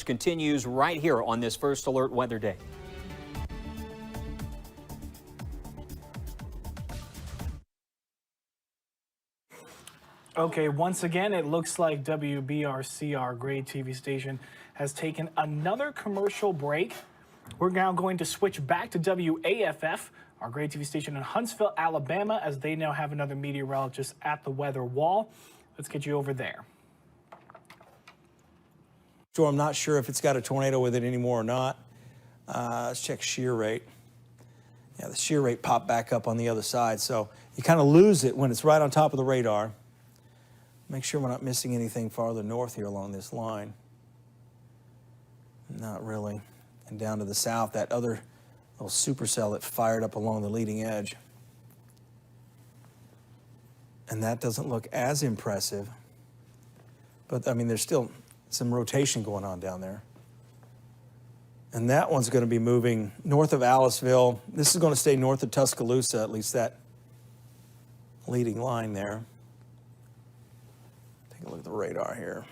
Continues right here on this First Alert Weather Day. Okay, once again, it looks like WBRC, our great TV station, has taken another commercial break. We're now going to switch back to WAFF, our great TV station in Huntsville, Alabama, as they now have another meteorologist at the weather wall. Let's get you over there. So I'm not sure if it's got a tornado with it anymore or not. Let's check shear rate. Yeah, the shear rate popped back up on the other side. So you kind of lose it when it's right on top of the radar. Make sure we're not missing anything farther north here along this line. Not really. And down to the south, that other little supercell that fired up along the leading edge. And that doesn't look as impressive. But, I mean, there's still some rotation going on down there. And that one's going to be moving north of Aliceville. This is going to stay north of Tuscaloosa, at least that leading line there. Take a look at the radar here.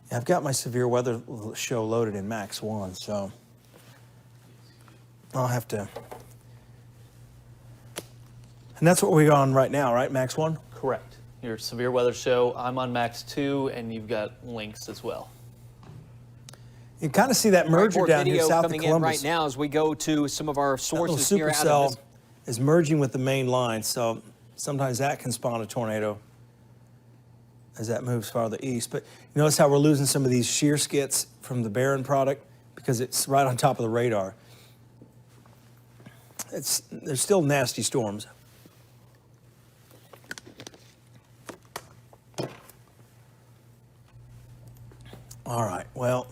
Yeah, I've got my severe weather show loaded in Max 1, so I'll have to. And that's what we're on right now, right? Max 1? Correct. Your severe weather show. I'm on Max 2, and you've got links as well. You kind of see that merger down here south of coming Columbus. in right now as we go to some of our sources that here little out of supercell is merging with the main line, so sometimes that can spawn a tornado as that moves farther east. But you notice how we're losing some of these shear skits from the Barron product because it's right on top of the radar. There's still nasty storms. All right, well,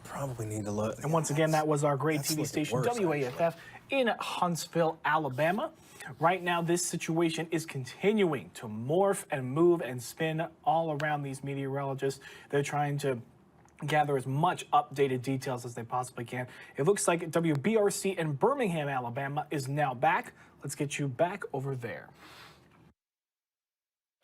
probably need to look. And once again, that was our great That's TV looking station, worse, WAFF, in Huntsville, Alabama. Right now, this situation is continuing to morph and move and spin all around these meteorologists. They're trying to gather as much updated details as they possibly can. It looks like WBRC in Birmingham, Alabama is now back. Let's get you back over there.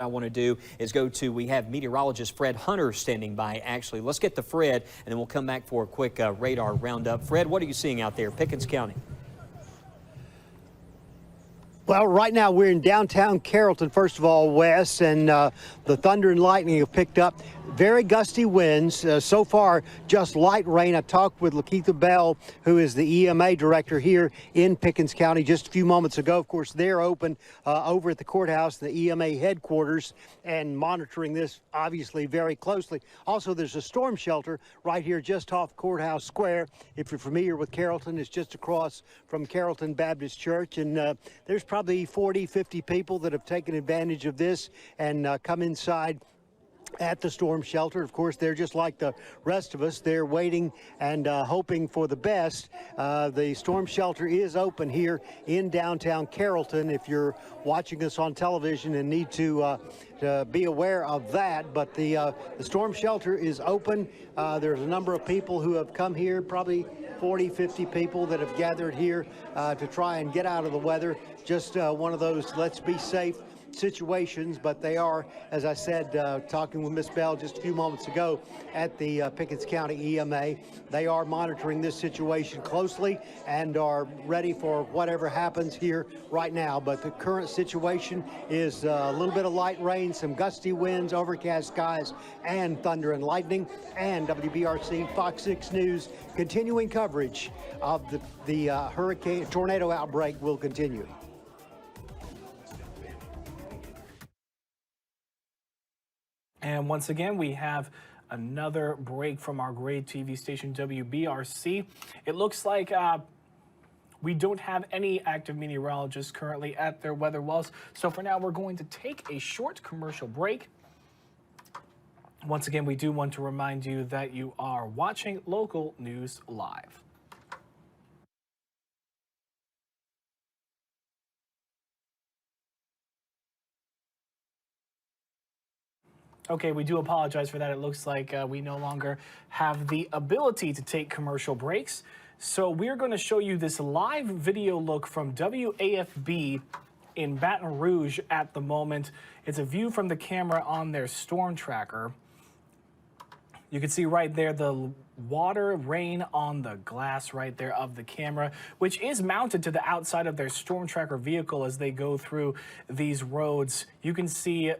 I want to do is we have meteorologist Fred Hunter standing by, actually. Let's get to Fred, and then we'll come back for a quick radar roundup. Fred, what are you seeing out there, Pickens County? Well, right now we're in downtown Carrollton, first of all, Wes, and the thunder and lightning have picked up. Very gusty winds. So far, just light rain. I talked with Lakeitha Bell, who is the EMA director here in Pickens County just a few moments ago. Of course, they're open over at the courthouse, the EMA headquarters, and monitoring this obviously very closely. Also, there's a storm shelter right here just off Courthouse Square. If you're familiar with Carrollton, it's just across from Carrollton Baptist Church, and there's probably 40, 50 people that have taken advantage of this and come inside at the storm shelter. Of course, they're just like the rest of us. They're waiting and hoping for the best. The storm shelter is open here in downtown Carrollton if you're watching us on television and need to be aware of that. But the storm shelter is open. There's a number of people who have come here, probably 40, 50 people that have gathered here to try and get out of the weather. Just one of those let's be safe situations, but they are, as I said, talking with Miss Bell just a few moments ago at the Pickens County EMA. They are monitoring this situation closely and are ready for whatever happens here right now. But the current situation is a little bit of light rain, some gusty winds, overcast skies, and thunder and lightning. And WBRC Fox 6 News continuing coverage of the hurricane tornado outbreak will continue. And once again, we have another break from our great TV station, WBRC. It looks like we don't have any active meteorologists currently at their weather wells. So for now, we're going to take a short commercial break. Once again, we do want to remind you that you are watching Local News Live. Okay, we do apologize for that. It looks like we no longer have the ability to take commercial breaks. So we're going to show you this live video look from WAFB in Baton Rouge at the moment. It's a view from the camera on their storm tracker. You can see right there the water, rain on the glass right there of the camera, which is mounted to the outside of their storm tracker vehicle as they go through these roads. You can see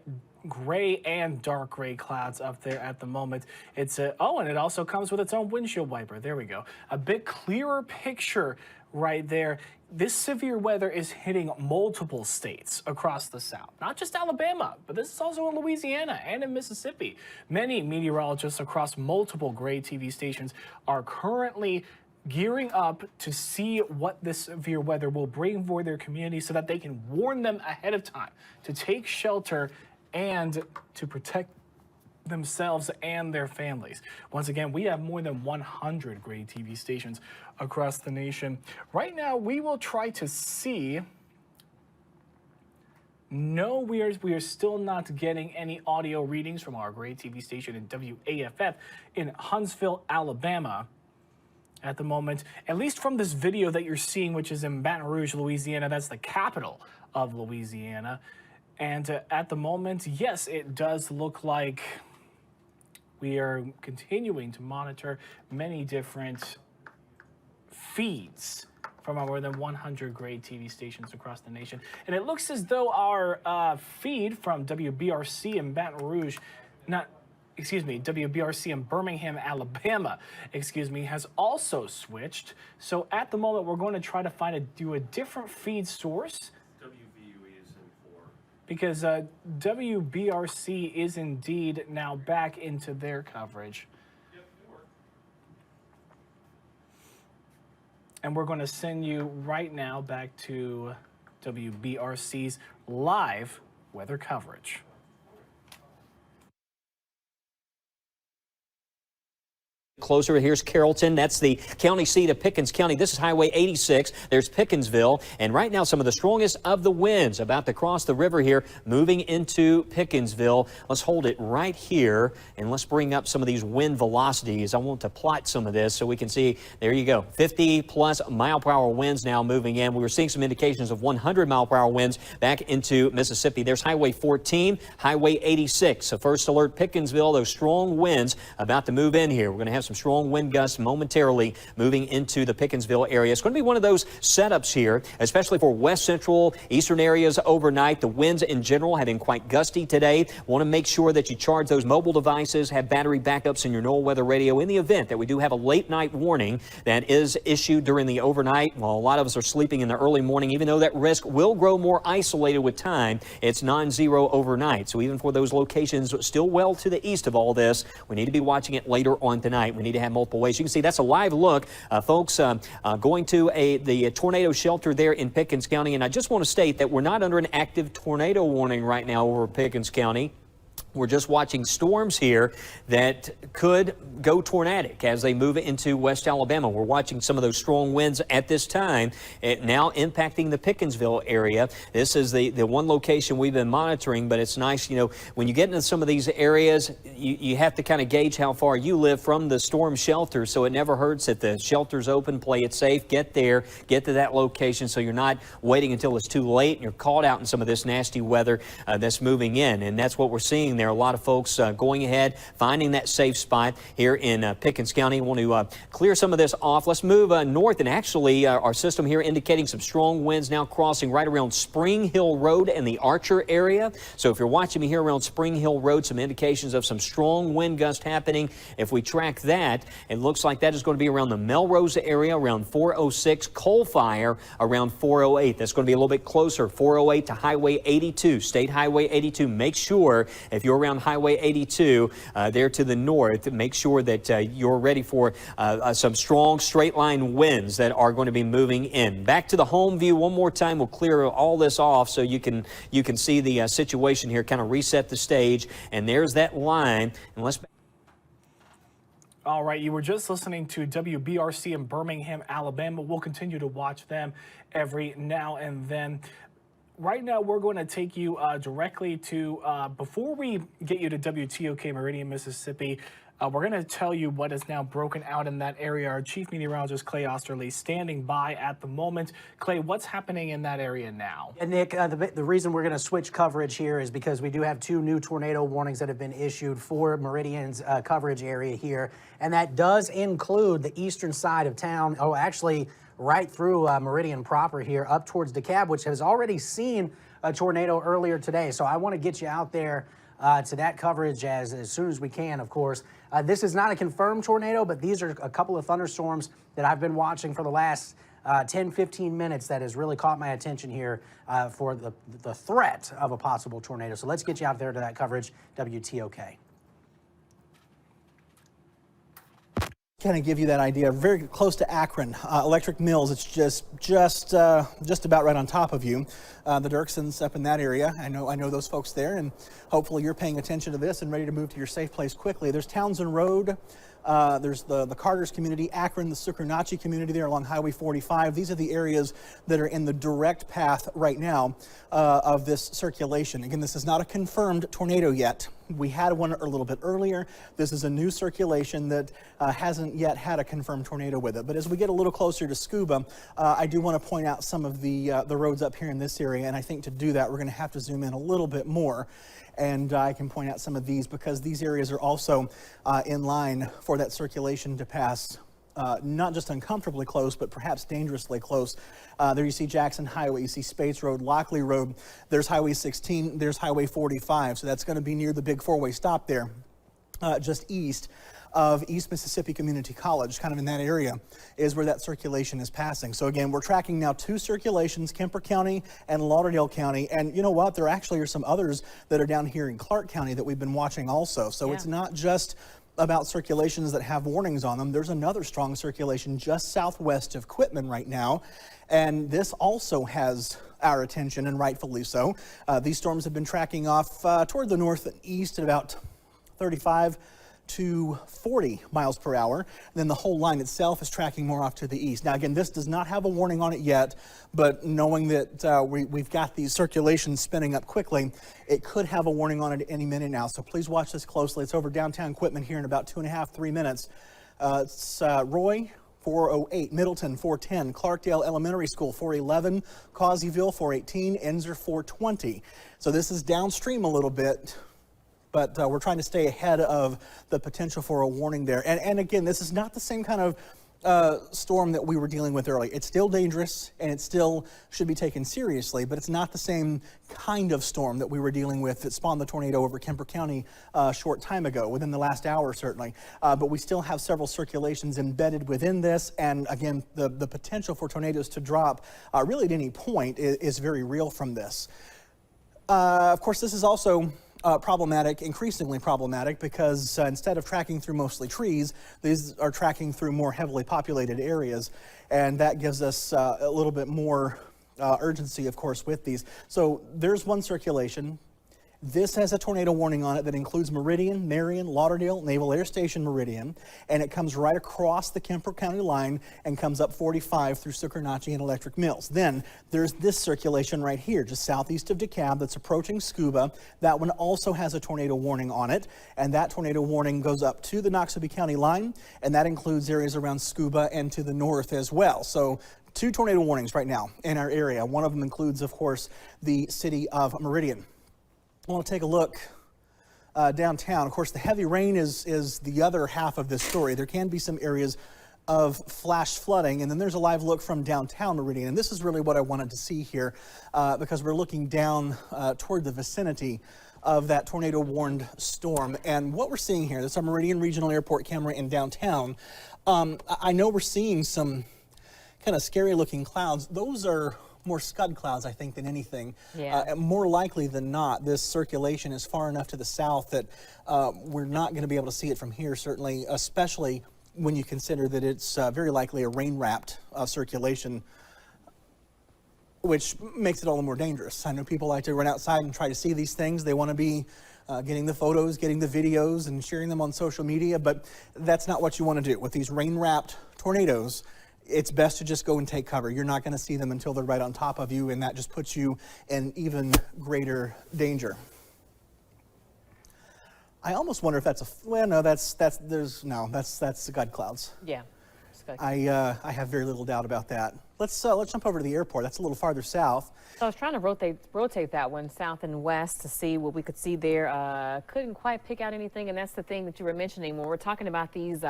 gray and dark gray clouds up there at the moment. It's oh, and it also comes with its own windshield wiper. There we go. A bit clearer picture right there. This severe weather is hitting multiple states across the South, not just Alabama, but this is also in Louisiana and in Mississippi. Many meteorologists across multiple gray TV stations are currently gearing up to see what this severe weather will bring for their community so that they can warn them ahead of time to take shelter and to protect themselves and their families. Once again, we have more than 100 gray TV stations across the nation. Right now, we will try to see. No, we are still not getting any audio readings from our gray TV station in WAFF in Huntsville, Alabama at the moment. At least from this video that you're seeing, which is in Baton Rouge, Louisiana. That's the capital of Louisiana. And at the moment, yes, it does look like we are continuing to monitor many different feeds from our more than 100 gray TV stations across the nation. And it looks as though our feed from WBRC in Baton Rouge, WBRC in Birmingham, Alabama, has also switched. So at the moment, we're going to try to do a different feed source. Because WBRC is indeed now back into their coverage. And we're going to send you right now back to WBRC's live weather coverage. Closer, here's Carrollton. That's the county seat of Pickens County. This is Highway 86. There's Pickensville. And right now, some of the strongest of the winds about to cross the river here, moving into Pickensville. Let's hold it right here, and let's bring up some of these wind velocities. I want to plot some of this so we can see. There you go. 50-plus mile-per-hour winds now moving in. We were seeing some indications of 100-mile-per-hour winds back into Mississippi. There's Highway 14, Highway 86. So first alert, Pickensville, those strong winds about to move in here. We're going to have some strong wind gusts momentarily moving into the Pickensville area. It's going to be one of those setups here, especially for west central, eastern areas overnight. The winds in general have been quite gusty today. Want to make sure that you charge those mobile devices, have battery backups in your NOAA weather radio in the event that we do have a late night warning that is issued during the overnight. While a lot of us are sleeping in the early morning, even though that risk will grow more isolated with time, it's non-zero overnight. So even for those locations still well to the east of all this, we need to be watching it later on tonight. We need to have multiple ways. You can see that's a live look, folks, going to the tornado shelter there in Pickens County. And I just want to state that we're not under an active tornado warning right now over Pickens County. We're just watching storms here that could go tornadic as they move into West Alabama. We're watching some of those strong winds at this time, now impacting the Pickensville area. This is the one location we've been monitoring, but it's nice, you know, when you get into some of these areas, you have to kind of gauge how far you live from the storm shelter, so it never hurts if the shelter's open, play it safe, get there, get to that location so you're not waiting until it's too late and you're caught out in some of this nasty weather that's moving in. And that's what we're seeing there. A lot of folks going ahead, finding that safe spot here in Pickens County. Want to clear some of this off. Let's move north, and actually our system here indicating some strong winds now crossing right around Spring Hill Road and the Archer area. So if you're watching me here around Spring Hill Road, some indications of some strong wind gust happening. If we track that, it looks like that is going to be around the Melrose area, around 406, Coal Fire around 408. That's going to be a little bit closer, 408 to Highway 82, State Highway 82. Make sure if you're around Highway 82 there to the north, make sure that you're ready for some strong straight line winds that are going to be moving in. Back to the home view one more time. We'll clear all this off so you can see the situation here, kind of reset the stage. And there's that line. And let's. All right, you were just listening to WBRC in Birmingham, Alabama. We'll continue to watch them every now and then. Right now, we're going to take you directly to, before we get you to WTOK Meridian, Mississippi, We're going to tell you what is now broken out in that area. Our chief meteorologist, Clay Osterley, standing by at the moment. Clay, what's happening in that area now? And Nick, the reason we're going to switch coverage here is because we do have 2 new tornado warnings that have been issued for Meridian's coverage area here. And that does include the eastern side of town. Oh, actually, right through Meridian proper here up towards DeKalb, which has already seen a tornado earlier today. So I want to get you out there to that coverage as soon as we can, of course. This is not a confirmed tornado, but these are a couple of thunderstorms that I've been watching for the last 10, 15 minutes that has really caught my attention here for the threat of a possible tornado. So let's get you out there to that coverage, WTOK. Kind of give you that idea. Very close to Akron, Electric Mills. It's just about right on top of you. The Dirksons up in that area. I know those folks there, and hopefully you're paying attention to this and ready to move to your safe place quickly. There's Townsend Road. There's the Carter's community, Akron, the Suckernachi community there along Highway 45. These are the areas that are in the direct path right now of this circulation. Again, this is not a confirmed tornado yet. We had one a little bit earlier. This is a new circulation that hasn't yet had a confirmed tornado with it. But as we get a little closer to Scuba, I do want to point out some of the roads up here in this area. And I think to do that, we're going to have to zoom in a little bit more. And I can point out some of these because these areas are also in line for that circulation to pass. Not just uncomfortably close, but perhaps dangerously close. There you see Jackson Highway, you see Spates Road, Lockley Road, there's Highway 16, there's Highway 45. So that's going to be near the big 4-way stop there, just east of East Mississippi Community College, kind of in that area, is where that circulation is passing. So again, we're tracking now 2 circulations, Kemper County and Lauderdale County. And you know what? There actually are some others that are down here in Clark County that we've been watching also. So it's not just about circulations that have warnings on them. There's another strong circulation just southwest of Quitman right now. And this also has our attention, and rightfully so. These storms have been tracking off toward the north and east at about 35 to 40 miles per hour. Then the whole line itself is tracking more off to the east. Now, again, this does not have a warning on it yet, but knowing that we've got these circulations spinning up quickly, it could have a warning on it any minute now. So please watch this closely. It's over downtown Quitman here in about 2.5, 3 minutes. It's Roy, 408, Middleton, 410, Clarkdale Elementary School, 411, Causeyville, 418, Enzer, 420. So this is downstream a little bit, but we're trying to stay ahead of the potential for a warning there. And again, this is not the same kind of storm that we were dealing with earlier. It's still dangerous, and it still should be taken seriously, but it's not the same kind of storm that we were dealing with that spawned the tornado over Kemper County a short time ago, within the last hour certainly. But we still have several circulations embedded within this, and again, the potential for tornadoes to drop really at any point is very real from this. Of course, this is also problematic, increasingly problematic, because instead of tracking through mostly trees, these are tracking through more heavily populated areas, and that gives us a little bit more urgency, of course, with these. So there's one circulation. This has a tornado warning on it that includes Meridian, Marion, Lauderdale, Naval Air Station Meridian, and it comes right across the Kemper County line and comes up 45 through Suckernachi and Electric Mills. Then there's this circulation right here, just southeast of DeKalb, that's approaching Scuba. That one also has a tornado warning on it, and that tornado warning goes up to the Noxubee County line, and that includes areas around Scuba and to the north as well. So 2 tornado warnings right now in our area. One of them includes, of course, the city of Meridian. I want to take a look downtown. Of course, the heavy rain is the other half of this story. There can be some areas of flash flooding, and then there's a live look from downtown Meridian. And this is really what I wanted to see here because we're looking down toward the vicinity of that tornado-warned storm. And what we're seeing here, this is our Meridian Regional Airport camera in downtown. I know we're seeing some kind of scary-looking clouds. Those are more scud clouds, I think, than anything. Yeah. More likely than not, this circulation is far enough to the south that we're not going to be able to see it from here, certainly, especially when you consider that it's very likely a rain-wrapped circulation, which makes it all the more dangerous. I know people like to run outside and try to see these things. They want to be getting the photos, getting the videos, and sharing them on social media, but that's not what you want to do. With these rain-wrapped tornadoes, it's best to just go and take cover. You're not going to see them until they're right on top of you, and that just puts you in even greater danger. I almost wonder if that's well, no, that's the God clouds. Yeah. I have very little doubt about that. Let's jump over to the airport. That's a little farther south. So I was trying to rotate that one south and west to see what we could see there. Couldn't quite pick out anything, and that's the thing that you were mentioning when we're talking about these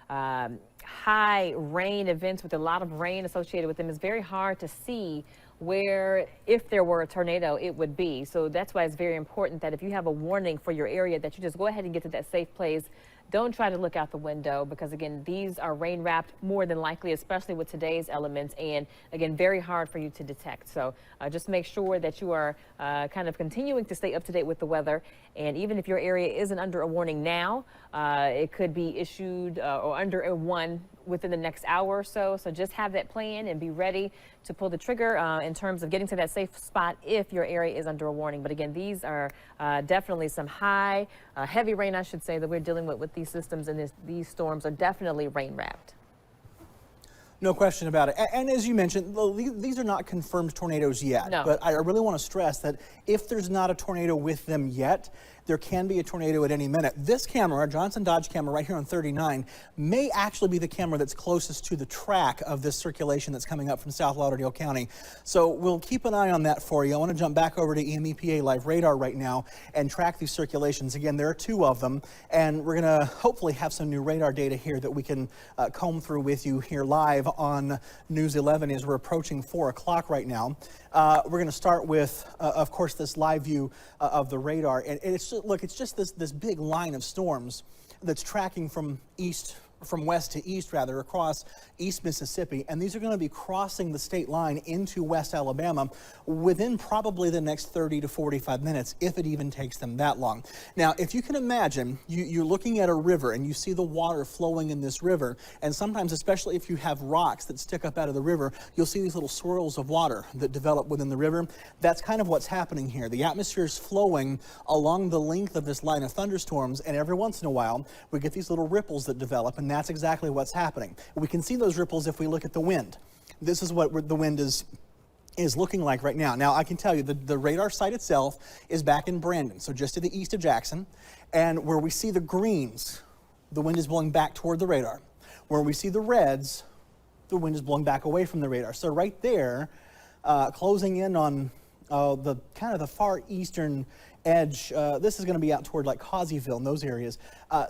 high rain events with a lot of rain associated with them. It's very hard to see where, if there were a tornado, it would be. So that's why it's very important that if you have a warning for your area, that you just go ahead and get to that safe place. Don't try to look out the window because, again, these are rain wrapped more than likely, especially with today's elements, and again, very hard for you to detect. So just make sure that you are kind of continuing to stay up to date with the weather. And even if your area isn't under a warning now, it could be issued or under a one within the next hour or so. So just have that plan and be ready to pull the trigger in terms of getting to that safe spot if your area is under a warning. But again, these are definitely some high, heavy rain, I should say, that we're dealing with these systems, and these storms are definitely rain wrapped. No question about it. And as you mentioned, these are not confirmed tornadoes yet. No. But I really want to stress that if there's not a tornado with them yet, there can be a tornado at any minute. This camera, our Johnson Dodge camera right here on 39, may actually be the camera that's closest to the track of this circulation that's coming up from South Lauderdale County. So we'll keep an eye on that for you. I want to jump back over to EMEPA Live Radar right now and track these circulations. Again, there are 2 of them, and we're going to hopefully have some new radar data here that we can comb through with you here live on News 11 as we're approaching 4 o'clock right now. We're going to start with, of course, this live view of the radar. And it's just, look, it's just this big line of storms that's tracking from west to east, rather, across East Mississippi. And these are going to be crossing the state line into West Alabama within probably the next 30 to 45 minutes, if it even takes them that long. Now, if you can imagine, you're looking at a river and you see the water flowing in this river. And sometimes, especially if you have rocks that stick up out of the river, you'll see these little swirls of water that develop within the river. That's kind of what's happening here. The atmosphere is flowing along the length of this line of thunderstorms, and every once in a while, we get these little ripples that develop, and that's exactly what's happening. We can see those ripples if we look at the wind. This is what the wind is looking like right now. Now, I can tell you the radar site itself is back in Brandon, so just to the east of Jackson. And where we see the greens, the wind is blowing back toward the radar. Where we see the reds, the wind is blowing back away from the radar. So right there, closing in on the kind of the far eastern edge, this is going to be out toward like Causeyville and those areas,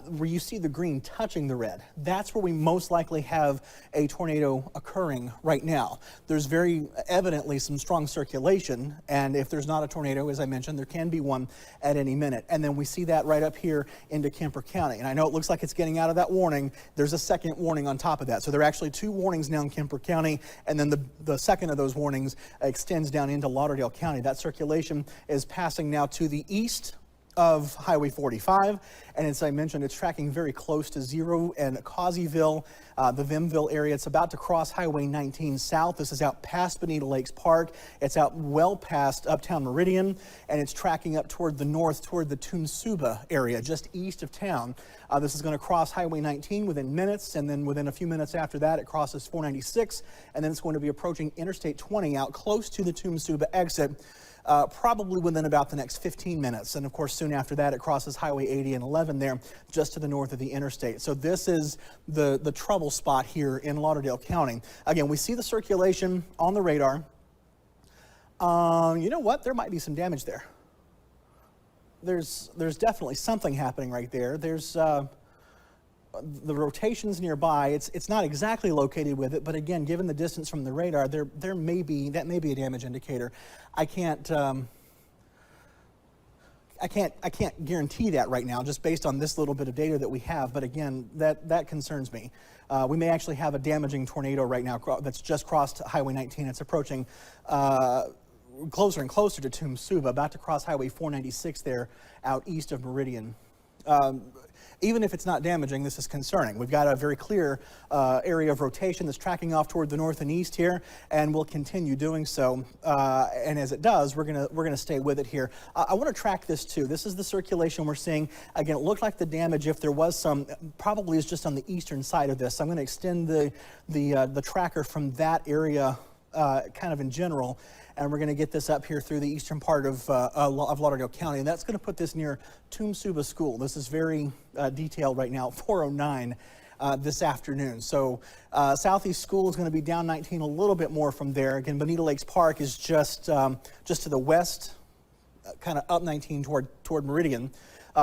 where you see the green touching the red. That's where we most likely have a tornado occurring right now. There's very evidently some strong circulation, and if there's not a tornado, as I mentioned, there can be one at any minute. And then we see that right up here into Kemper County. And I know it looks like it's getting out of that warning. There's a second warning on top of that. So there are actually 2 warnings now in Kemper County, and then the second of those warnings extends down into Lauderdale County. That circulation is passing now to the east of Highway 45, and as I mentioned, it's tracking very close to zero and Causeyville, the Vimville area. It's about to cross Highway 19 south. This is out past Bonita Lakes Park. It's out well past Uptown Meridian, and it's tracking up toward the north, toward the Tunsuba area, just east of town. This is going to cross Highway 19 within minutes, and then within a few minutes after that, it crosses 496, and then it's going to be approaching Interstate 20 out close to the Tunsuba exit. Probably within about the next 15 minutes. And of course, soon after that, it crosses Highway 80 and 11 there, just to the north of the interstate. So this is the trouble spot here in Lauderdale County. Again, we see the circulation on the radar. You know what? There might be some damage there. There's definitely something happening right there. There's the rotations nearby. It's not exactly located with it, but again, given the distance from the radar, that may be a damage indicator. I can't guarantee that right now, just based on this little bit of data that we have. But again, that concerns me. We may actually have a damaging tornado right now that's just crossed Highway 19. It's approaching closer and closer to Tunsuba, about to cross Highway 496 there, out east of Meridian. Even if it's not damaging, this is concerning. We've got a very clear area of rotation that's tracking off toward the north and east here, and we'll continue doing so. And as it does, we're gonna stay with it here. I want to track this too. This is the circulation we're seeing. Again, it looked like the damage, if there was some, probably is just on the eastern side of this. I'm going to extend the tracker from that area kind of in general, and we're going to get this up here through the eastern part of Lauderdale County, and that's going to put this near Tumsuba School. This is very detailed right now, 409 this afternoon. So Southeast School is going to be down 19 a little bit more from there. Again, Bonita Lakes Park is just to the west, kind of up 19 toward Meridian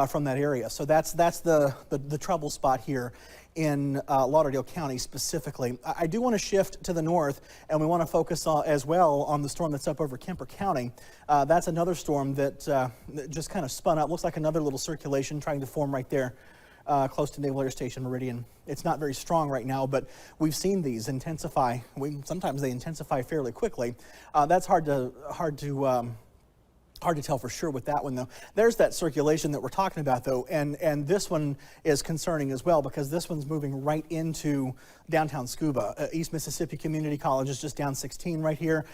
from that area. So that's the trouble spot here in Lauderdale County specifically. I do want to shift to the north, and we want to focus as well on the storm that's up over Kemper County. That's another storm that just kind of spun up. Looks like another little circulation trying to form right there close to Naval Air Station Meridian. It's not very strong right now, but we've seen these intensify. Sometimes they intensify fairly quickly. That's hard to tell for sure with that one, though. There's that circulation that we're talking about, though, and this one is concerning as well because this one's moving right into downtown Scuba. East Mississippi Community College is just down 16 right here.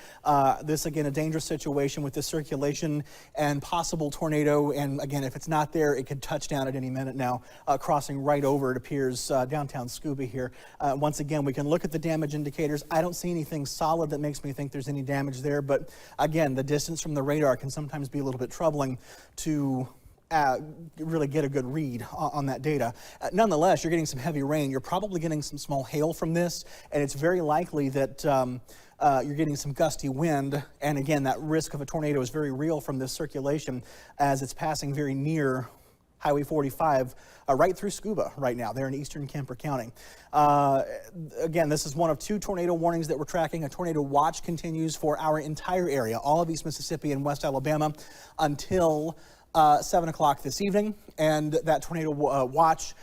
This, again, a dangerous situation with this circulation and possible tornado, and again, if it's not there, it could touch down at any minute now, crossing right over, it appears, downtown Scuba here. Once again, we can look at the damage indicators. I don't see anything solid that makes me think there's any damage there, but again, the distance from the radar can sometimes be a little bit troubling to really get a good read on that data. Nonetheless, you're getting some heavy rain. You're probably getting some small hail from this, and it's very likely that you're getting some gusty wind. And again, that risk of a tornado is very real from this circulation as it's passing very near Highway 45 right through Scuba right now. They're in eastern Kemper County. Again, this is one of 2 tornado warnings that we're tracking. A tornado watch continues for our entire area, all of East Mississippi and West Alabama, until 7 o'clock this evening. And that tornado watch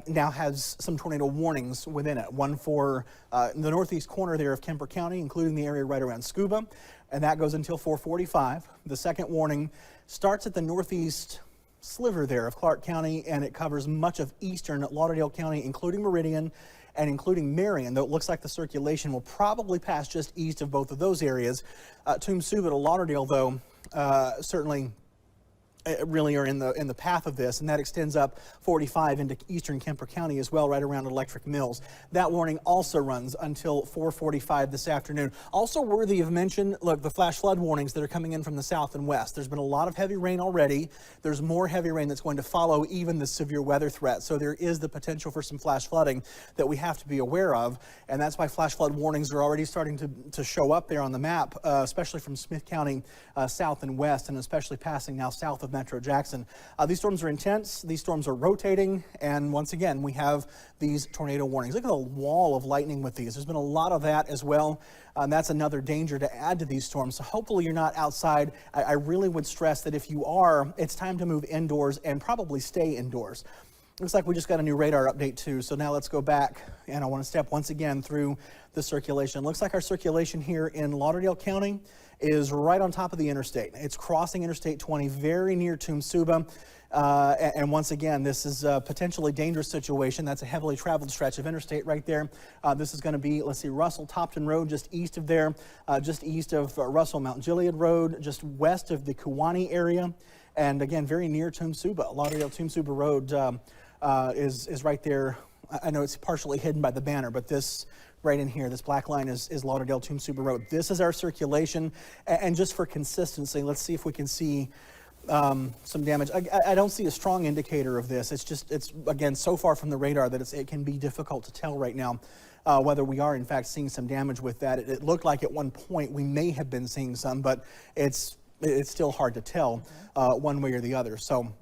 now has some tornado warnings within it. One for the northeast corner there of Kemper County, including the area right around Scuba, and that goes until 4:45. The second warning starts at the northeast sliver there of Clark County, and it covers much of eastern Lauderdale County, including Meridian and including Marion, though it looks like the circulation will probably pass just east of both of those areas. Tumsuba to Lauderdale, though, certainly really are in the path of this, and that extends up 45 into eastern Kemper County as well, right around Electric Mills. That warning also runs until 4:45 this afternoon. Also worthy of mention, look, the flash flood warnings that are coming in from the south and west. There's been a lot of heavy rain already. There's more heavy rain that's going to follow even the severe weather threat, so there is the potential for some flash flooding that we have to be aware of, and that's why flash flood warnings are already starting to show up there on the map, especially from Smith County south and west, and especially passing now south of Metro Jackson. These storms are intense, these storms are rotating, and once again, we have these tornado warnings. Look at the wall of lightning with these. There's been a lot of that as well, and that's another danger to add to these storms. So hopefully you're not outside. I really would stress that if you are, it's time to move indoors and probably stay indoors. Looks like we just got a new radar update too, so now let's go back, and I want to step once again through the circulation. Looks like our circulation here in Lauderdale County is right on top of the interstate. It's crossing Interstate 20 very near Tumsuba. And once again, this is a potentially dangerous situation. That's a heavily traveled stretch of interstate right there. This is going to be, let's see, Russell-Topton Road just east of there, just east of Russell-Mount Gilead Road, just west of the Kewanee area, and again, very near Tumsuba. Lauderdale-Tumsuba Road is right there. I know it's partially hidden by the banner, but this right in here, this black line is Lauderdale-Tumsuba Road. This is our circulation, and just for consistency, let's see if we can see some damage. I don't see a strong indicator of this. It's again so far from the radar that it can be difficult to tell right now whether we are in fact seeing some damage with that. It looked like at one point we may have been seeing some, but it's still hard to tell one way or the other. So.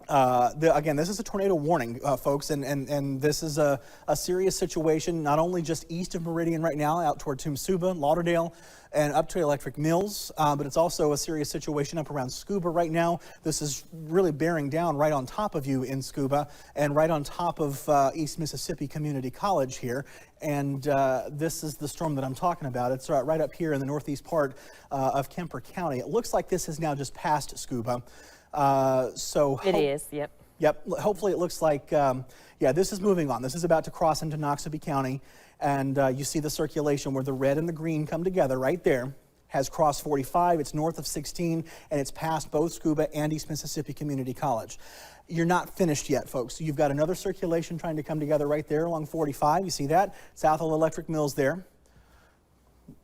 Again, this is a tornado warning, folks, and this is a serious situation, not only just east of Meridian right now, out toward Tumsuba, Lauderdale, and up to Electric Mills, but it's also a serious situation up around Scuba right now. This is really bearing down right on top of you in Scuba and right on top of East Mississippi Community College here, and this is the storm that I'm talking about. It's right up here in the northeast part of Kemper County. It looks like this has now just passed Scuba. So it is, yep. Yep, hopefully it looks like, yeah, this is moving on. This is about to cross into Noxubee County, and you see the circulation where the red and the green come together right there. Has crossed 45, it's north of 16, and it's past both Scuba and East Mississippi Community College. You're not finished yet, folks. You've got another circulation trying to come together right there along 45. You see that? South of Electric Mills there.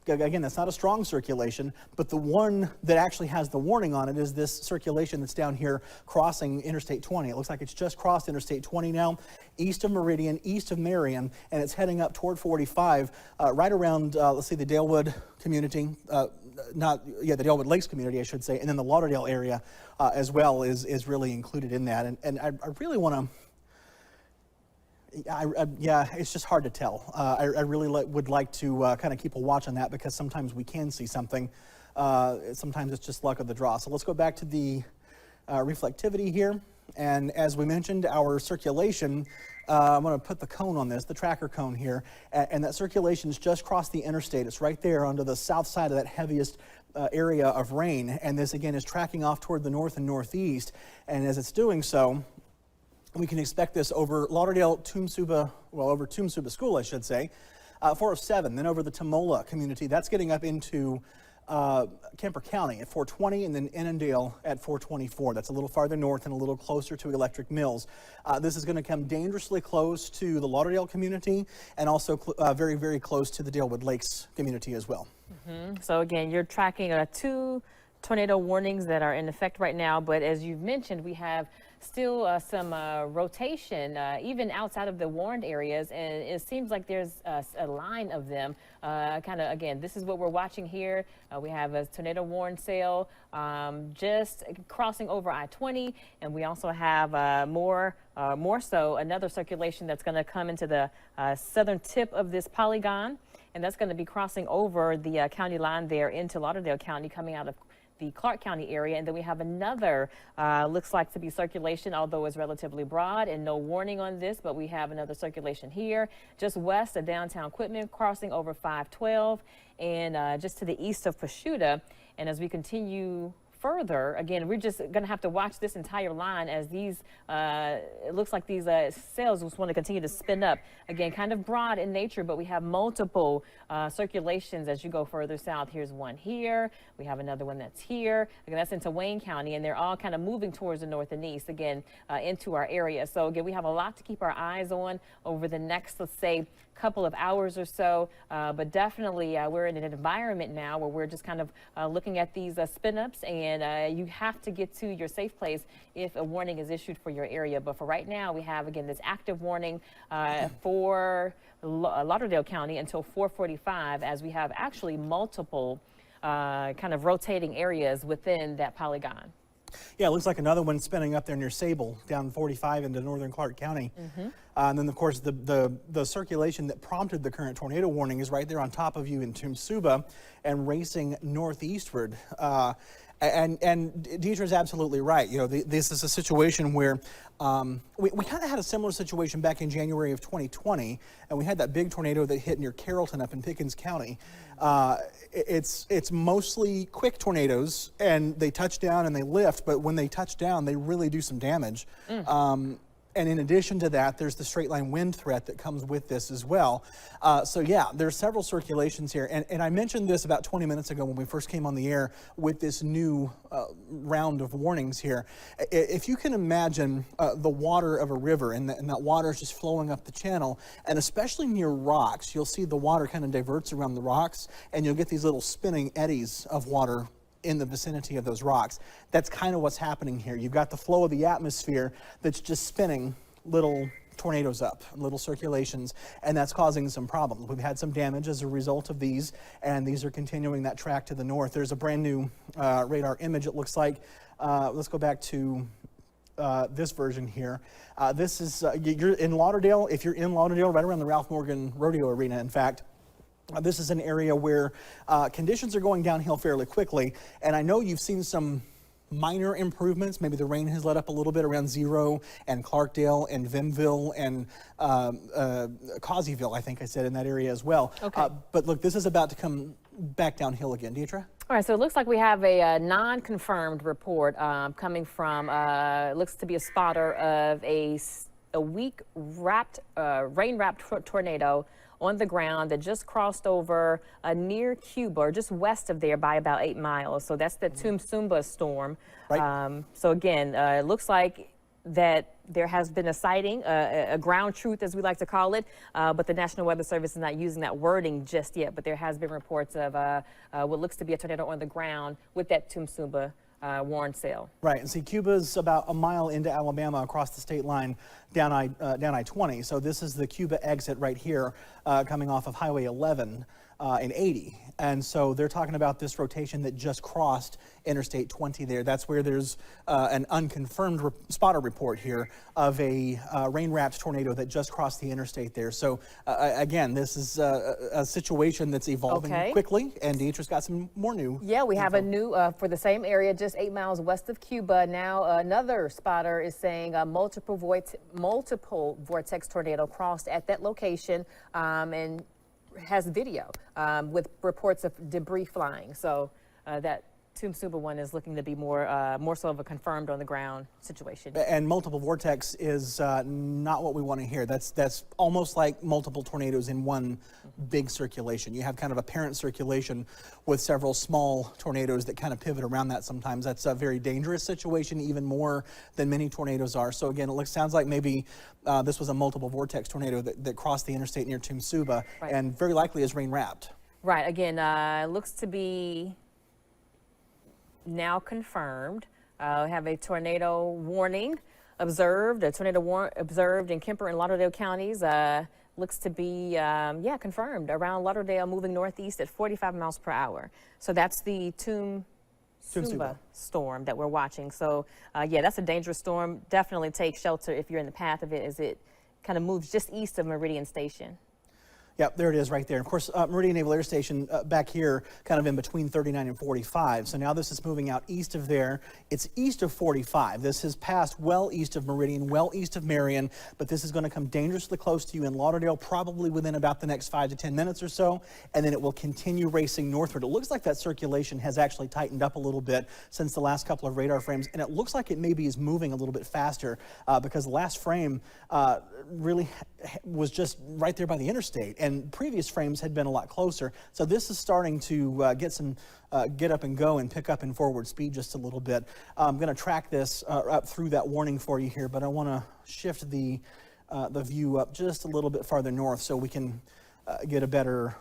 again, that's not a strong circulation, but the one that actually has the warning on it is this circulation that's down here crossing Interstate 20. It looks like it's just crossed Interstate 20 now, east of Meridian, east of Marion, and it's heading up toward 45, right around, let's see, the Dalewood community, the Dalewood Lakes community, I should say, and then the Lauderdale area as well is really included in that. And I really want to, yeah, it's just hard to tell. I really would like to kind of keep a watch on that, because sometimes we can see something. Sometimes it's just luck of the draw. So let's go back to the reflectivity here. And as we mentioned, our circulation, I'm going to put the cone on this, the tracker cone here, and that circulation is just crossed the interstate. It's right there onto the south side of that heaviest area of rain. And this, again, is tracking off toward the north and northeast. And as it's doing so, we can expect this over Lauderdale, Tumsuba, well, over Tumsuba School, I should say, 407, then over the Tamola community. That's getting up into Kemper County at 420, and then Annandale at 424. That's a little farther north and a little closer to Electric Mills. This is going to come dangerously close to the Lauderdale community, and also very, very close to the Dalewood Lakes community as well. So again, you're tracking 2 tornado warnings that are in effect right now, but as you've mentioned, we have still some rotation even outside of the warned areas, and it seems like there's a line of them. Kind of, again, this is what we're watching here. We have a tornado warn cell just crossing over I-20, and we also have more so another circulation that's going to come into the southern tip of this polygon, and that's going to be crossing over the county line there into Lauderdale County, coming out of the Clark County area. And then we have another, looks like to be circulation, although it's relatively broad and no warning on this, but we have another circulation here just west of downtown Quitman, crossing over 512 and just to the east of Pashuta. And as we continue further, again, we're just going to have to watch this entire line as these, it looks like these cells just want to continue to spin up. Again, kind of broad in nature, but we have multiple circulations as you go further south. Here's one here. We have another one that's here. Again, that's into Wayne County, and they're all kind of moving towards the north and east, again, into our area. So again, we have a lot to keep our eyes on over the next, let's say, couple of hours or so, but definitely we're in an environment now where we're just kind of looking at these spin-ups, and you have to get to your safe place if a warning is issued for your area. But for right now, we have, again, this active warning for Lauderdale County until 4:45, as we have actually multiple kind of rotating areas within that polygon. Yeah, it looks like another one spinning up there near Sable, down 45 into northern Clark County. And then, of course, the circulation that prompted the current tornado warning is right there on top of you in Tumsuba and racing northeastward. And Deidre's absolutely right. You know, this is a situation where we kind of had a similar situation back in January of 2020, and we had that big tornado that hit near Carrollton up in Pickens County. It's mostly quick tornadoes, and they touch down and they lift, but when they touch down, they really do some damage. And in addition to that, there's the straight line wind threat that comes with this as well. So yeah, there's several circulations here. And I mentioned this about 20 minutes ago when we first came on the air with this new round of warnings here. If you can imagine the water of a river, and that water is just flowing up the channel, and especially near rocks, you'll see the water kind of diverts around the rocks, and you'll get these little spinning eddies of water in the vicinity of those rocks. That's kind of what's happening here. You've got the flow of the atmosphere that's just spinning little tornadoes up, little circulations, and that's causing some problems. We've had some damage as a result of these, and these are continuing that track to the north. There's a brand new radar image, it looks like. Let's go back to this version here. This is, you're in Lauderdale. If you're in Lauderdale, right around the Ralph Morgan Rodeo Arena, in fact, this is an area where conditions are going downhill fairly quickly, and I know you've seen some minor improvements. Maybe the rain has let up a little bit around Zero and Clarkdale and Vimville and Causeyville, I think I said, in that area as well. Okay. But look, this is about to come back downhill again. Deidre? All right, so it looks like we have a non-confirmed report coming from, looks to be a spotter of a weak-wrapped, rain-wrapped tornado on the ground that just crossed over near Cuba, or just west of there by about 8 miles. So that's the Tumsuba storm. Right. So again, it looks like that there has been a sighting, a ground truth as we like to call it, but the National Weather Service is not using that wording just yet. But there has been reports of what looks to be a tornado on the ground with that Tumsumba warning cell. Right, and see, Cuba's about a mile into Alabama across the state line down I-20. So this is the Cuba exit right here, coming off of Highway 11 and 80. And so they're talking about this rotation that just crossed Interstate 20 there. That's where there's an unconfirmed spotter report here of a rain-wrapped tornado that just crossed the interstate there. So again, this is a situation that's evolving quickly, and Deatrice got some more new. Yeah, we have a new, for the same area, just 8 miles west of Cuba. Now another spotter is saying a multiple vortex tornado crossed at that location, and has video with reports of debris flying. So that Tumsumba one is looking to be more so of a confirmed on the ground situation. And multiple vortex is not what we want to hear. That's almost like multiple tornadoes in one big circulation. You have kind of a parent circulation with several small tornadoes that kind of pivot around that sometimes. That's a very dangerous situation, even more than many tornadoes are. So again, it sounds like maybe this was a multiple vortex tornado that crossed the interstate near Tumsumba, and very likely is rain wrapped. Right, again, looks to be now confirmed. Have a tornado warning observed, observed in Kemper and Lauderdale counties. Looks to be, confirmed around Lauderdale, moving northeast at 45 miles per hour. So that's the Tumsumba storm that we're watching. So yeah, that's a dangerous storm. Definitely take shelter if you're in the path of it, as it kind of moves just east of Meridian Station. Yep, there it is right there. Of course, Meridian Naval Air Station back here, kind of in between 39 and 45. So now this is moving out east of there. It's east of 45. This has passed well east of Meridian, well east of Marion, but this is going to come dangerously close to you in Lauderdale, probably within about the next 5 to 10 minutes or so, and then it will continue racing northward. It looks like that circulation has actually tightened up a little bit since the last couple of radar frames, and it looks like it maybe is moving a little bit faster because the last frame really was just right there by the interstate, and previous frames had been a lot closer. So this is starting to get up and go and pick up in forward speed just a little bit. I'm going to track this up through that warning for you here, but I want to shift the view up just a little bit farther north so we can get a better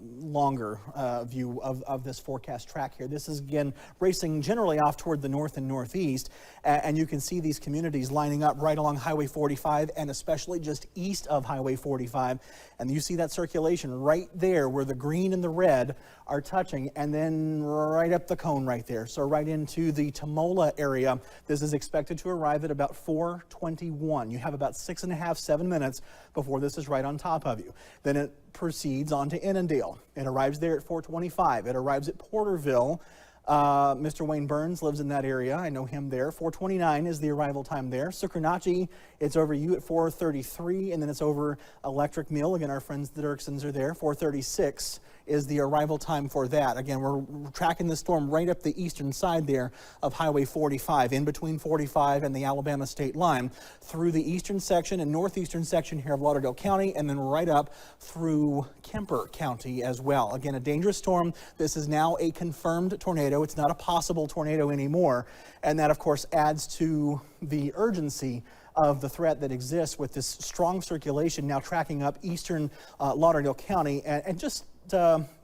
longer view of this forecast track here. This is again racing generally off toward the north and northeast, and you can see these communities lining up right along Highway 45 and especially just east of Highway 45, and you see that circulation right there where the green and the red are touching, and then right up the cone right there, so right into the Tamola area. This is expected to arrive at about 4:21. You have about 6.5, 7 minutes before this is right on top of you. Then it proceeds on to Annandale. It arrives there at 4:25. It arrives at Porterville. Mr. Wayne Burns lives in that area. I know him there. 4:29 is the arrival time there. Suckernachi, it's over you at 4:33, and then it's over Electric Mill. Again, our friends the Dirksons are there. 4:36 is the arrival time for that. Again, we're tracking the storm right up the eastern side there of Highway 45, in between 45 and the Alabama state line, through the eastern section and northeastern section here of Lauderdale County, and then right up through Kemper County as well. Again, a dangerous storm. This is now a confirmed tornado. It's not a possible tornado anymore, and that, of course, adds to the urgency of the threat that exists with this strong circulation now tracking up eastern Lauderdale County. And just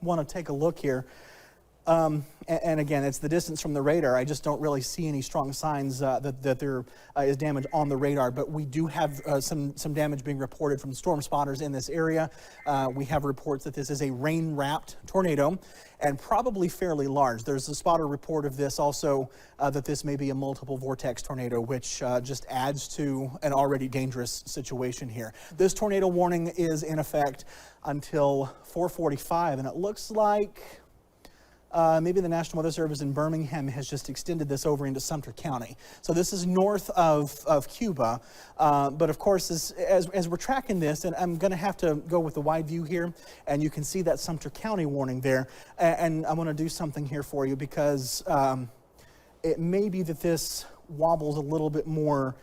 want to take a look here. And again, it's the distance from the radar. I just don't really see any strong signs that there is damage on the radar, but we do have some damage being reported from storm spotters in this area. We have reports that this is a rain-wrapped tornado and probably fairly large. There's a spotter report of this also, that this may be a multiple vortex tornado, which just adds to an already dangerous situation here. This tornado warning is in effect until 4:45, and it looks like maybe the National Weather Service in Birmingham has just extended this over into Sumter County. So this is north of Cuba, but of course as we're tracking this, and I'm going to have to go with the wide view here, and you can see that Sumter County warning there, and I want to do something here for you because it may be that this wobbles a little bit more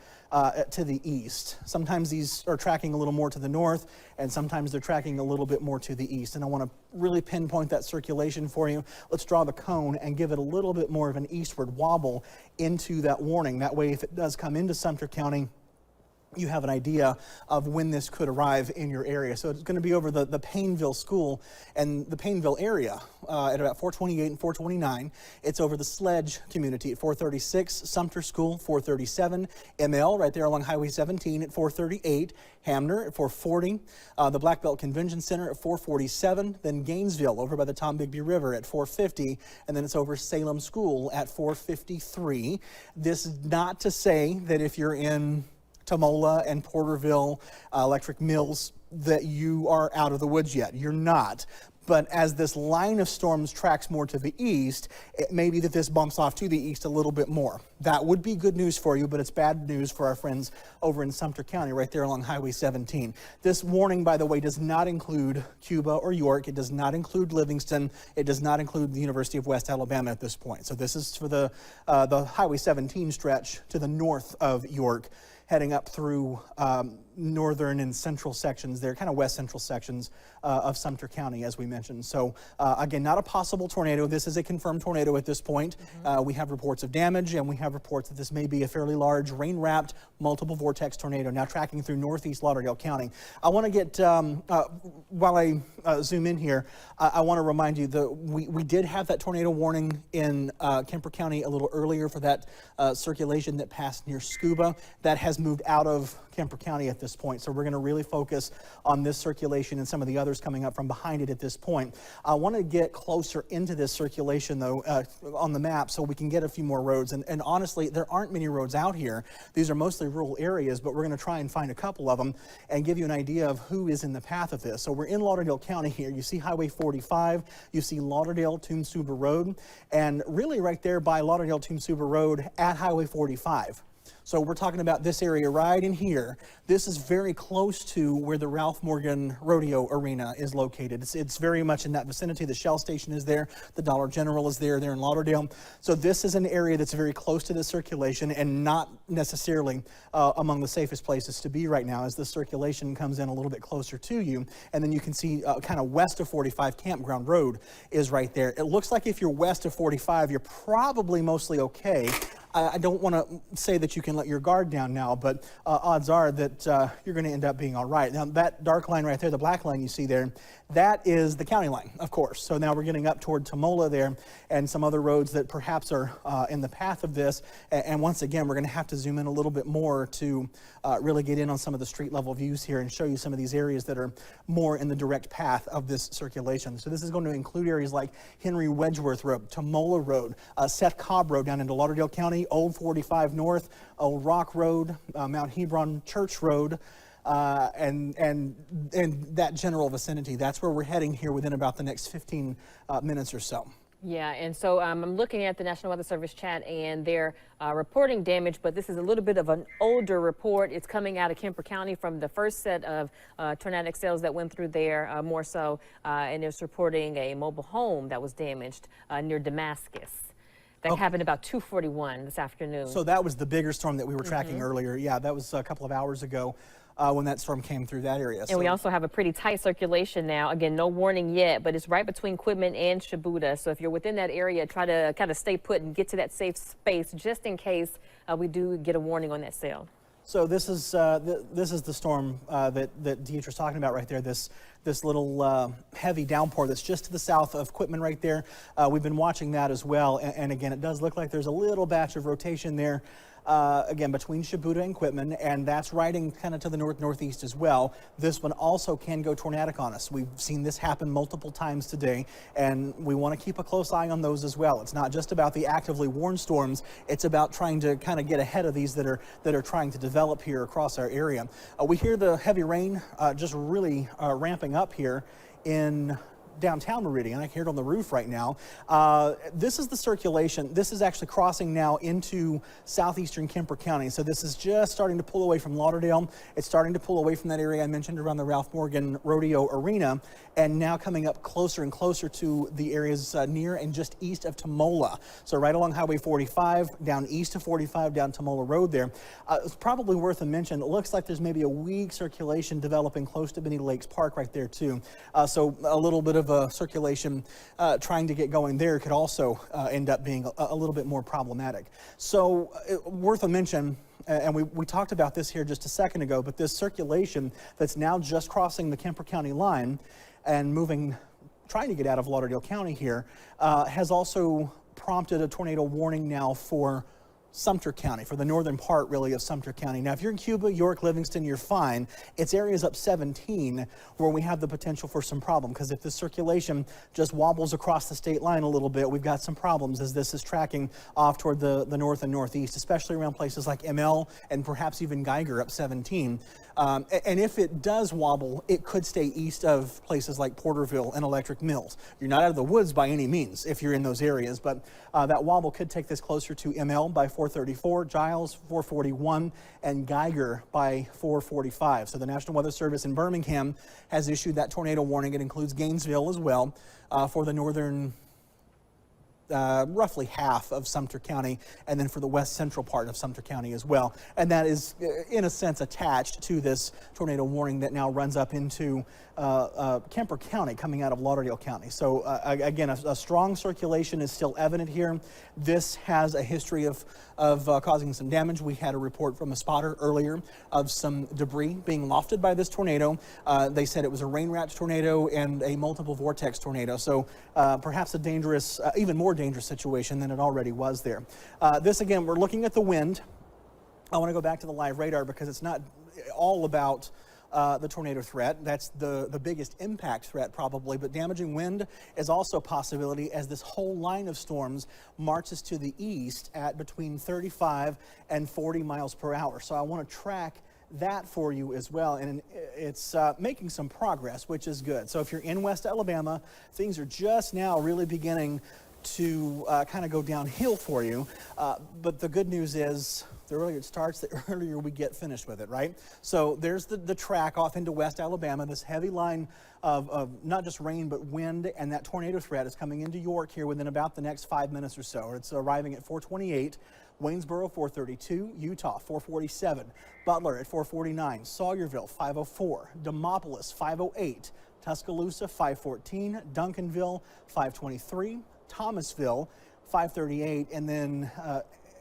to the east. Sometimes these are tracking a little more to the north, and sometimes they're tracking a little bit more to the east. And I want to really pinpoint that circulation for you. Let's draw the cone and give it a little bit more of an eastward wobble into that warning. That way, if it does come into Sumter County, you have an idea of when this could arrive in your area. So it's going to be over the Paineville school and the Paineville area at about 428 and 429. It's over the Sledge community at 436, Sumter School 437, ML right there along Highway 17 at 438, Hamner at 440, the Black Belt Convention Center at 447, then Gainesville over by the Tombigbee River at 450, and then it's over Salem School at 453. This is not to say that if you're in Tomola and Porterville, Electric Mills, that you are out of the woods yet. You're not. But as this line of storms tracks more to the east, it may be that this bumps off to the east a little bit more. That would be good news for you, but it's bad news for our friends over in Sumter County, right there along Highway 17. This warning, by the way, does not include Cuba or York. It does not include Livingston. It does not include the University of West Alabama at this point. So this is for the Highway 17 stretch to the north of York, heading up through northern and central sections there, kind of west central sections of Sumter County, as we mentioned. So again, not a possible tornado. This is a confirmed tornado at this point. We have reports of damage, and we have reports that this may be a fairly large rain-wrapped multiple vortex tornado now tracking through northeast Lauderdale County. I want to get, while I zoom in here, I want to remind you that we did have that tornado warning in Kemper County a little earlier for that circulation that passed near Scuba. That has moved out of Kemper County at this point. So we're going to really focus on this circulation and some of the others coming up from behind it at this point. I want to get closer into this circulation, though, on the map so we can get a few more roads. And honestly, there aren't many roads out here. These are mostly rural areas, but we're going to try and find a couple of them and give you an idea of who is in the path of this. So we're in Lauderdale County here. You see Highway 45, you see Lauderdale-Toomsuba Road, and really right there by Lauderdale-Toomsuba Road at Highway 45. So we're talking about this area right in here. This is very close to where the Ralph Morgan Rodeo Arena is located. It's very much in that vicinity. The Shell Station is there. The Dollar General is there in Lauderdale. So this is an area that's very close to the circulation and not necessarily among the safest places to be right now as the circulation comes in a little bit closer to you. And then you can see kind of west of 45, Campground Road is right there. It looks like if you're west of 45, you're probably mostly okay. I don't want to say that you can let your guard down now, but odds are that you're going to end up being all right. Now, that dark line right there, the black line you see there, that is the county line, of course. So now we're getting up toward Tomola there and some other roads that perhaps are in the path of this. And once again, we're going to have to zoom in a little bit more to really get in on some of the street level views here and show you some of these areas that are more in the direct path of this circulation. So this is going to include areas like Henry Wedgeworth Road, Tomola Road, Seth Cobb Road down into Lauderdale County, Old 45 North, Old Rock Road, Mount Hebron Church Road, and that general vicinity. That's where we're heading here within about the next 15 minutes or so. Yeah, and so I'm looking at the National Weather Service chat, and they're reporting damage, but this is a little bit of an older report. It's coming out of Kemper County from the first set of tornadic cells that went through there, more so, and it's reporting a mobile home that was damaged near Damascus. That happened about 2:41 this afternoon. So that was the bigger storm that we were tracking earlier. Yeah, that was a couple of hours ago when that storm came through that area. And we also have a pretty tight circulation now. Again, no warning yet, but it's right between Quitman and Shibuda. So if you're within that area, try to kind of stay put and get to that safe space just in case we do get a warning on that cell. So this is the storm that Deetra's talking about right there. This little heavy downpour that's just to the south of Quitman right there. We've been watching that as well. And again, it does look like there's a little batch of rotation there. Again, between Shibuda and Quitman, and that's riding kind of to the northeast as well. This one also can go tornadic on us. We've seen this happen multiple times today, and we want to keep a close eye on those as well. It's not just about the actively warned storms. It's about trying to kind of get ahead of these that are trying to develop here across our area. We hear the heavy rain just really ramping up here in downtown Meridian. I can hear it on the roof right now. This is the circulation. This is actually crossing now into southeastern Kemper County. So this is just starting to pull away from Lauderdale. It's starting to pull away from that area I mentioned around the Ralph Morgan Rodeo Arena, and now coming up closer and closer to the areas near and just east of Tomola. So right along Highway 45, down east of 45, down Tomola Road there. It's probably worth a mention. It looks like there's maybe a weak circulation developing close to Benita Lakes Park right there too. So a little bit of a circulation trying to get going there could also end up being a little bit more problematic. So worth a mention, and we talked about this here just a second ago, but this circulation that's now just crossing the Kemper County line and moving, trying to get out of Lauderdale County here, has also prompted a tornado warning now for Sumter County, for the northern part really of Sumter County. Now if you're in Cuba, York, Livingston, you're fine. It's areas up 17 where we have the potential for some problem, because if the circulation just wobbles across the state line a little bit, we've got some problems as this is tracking off toward the north and northeast, especially around places like ML and perhaps even Geiger up 17. And if it does wobble, it could stay east of places like Porterville and Electric Mills. You're not out of the woods by any means if you're in those areas, but that wobble could take this closer to ML by 434, Giles 441, and Geiger by 445. So the National Weather Service in Birmingham has issued that tornado warning. It includes Gainesville as well for the northern roughly half of Sumter County, and then for the west central part of Sumter County as well. And that is, in a sense, attached to this tornado warning that now runs up into Kemper County, coming out of Lauderdale County. So again, a strong circulation is still evident here. This has a history of causing some damage. We had a report from a spotter earlier of some debris being lofted by this tornado. They said it was a rain rat tornado and a multiple vortex tornado. So perhaps a dangerous, even more dangerous situation than it already was there. This again, we're looking at the wind. I want to go back to the live radar because it's not all about the tornado threat. That's the biggest impact threat probably, but damaging wind is also a possibility as this whole line of storms marches to the east at between 35 and 40 miles per hour. So I want to track that for you as well, and it's making some progress, which is good. So if you're in West Alabama, things are just now really beginning to kind of go downhill for you, but the good news is the earlier it starts, the earlier we get finished with it, right? So there's the track off into West Alabama, this heavy line of not just rain, but wind, and that tornado threat is coming into York here within about the next 5 minutes or so. It's arriving at 428, Waynesboro 432, Utah 447, Butler at 449, Sawyerville 504, Demopolis 508, Tuscaloosa 514, Duncanville 523, Thomasville 538, and then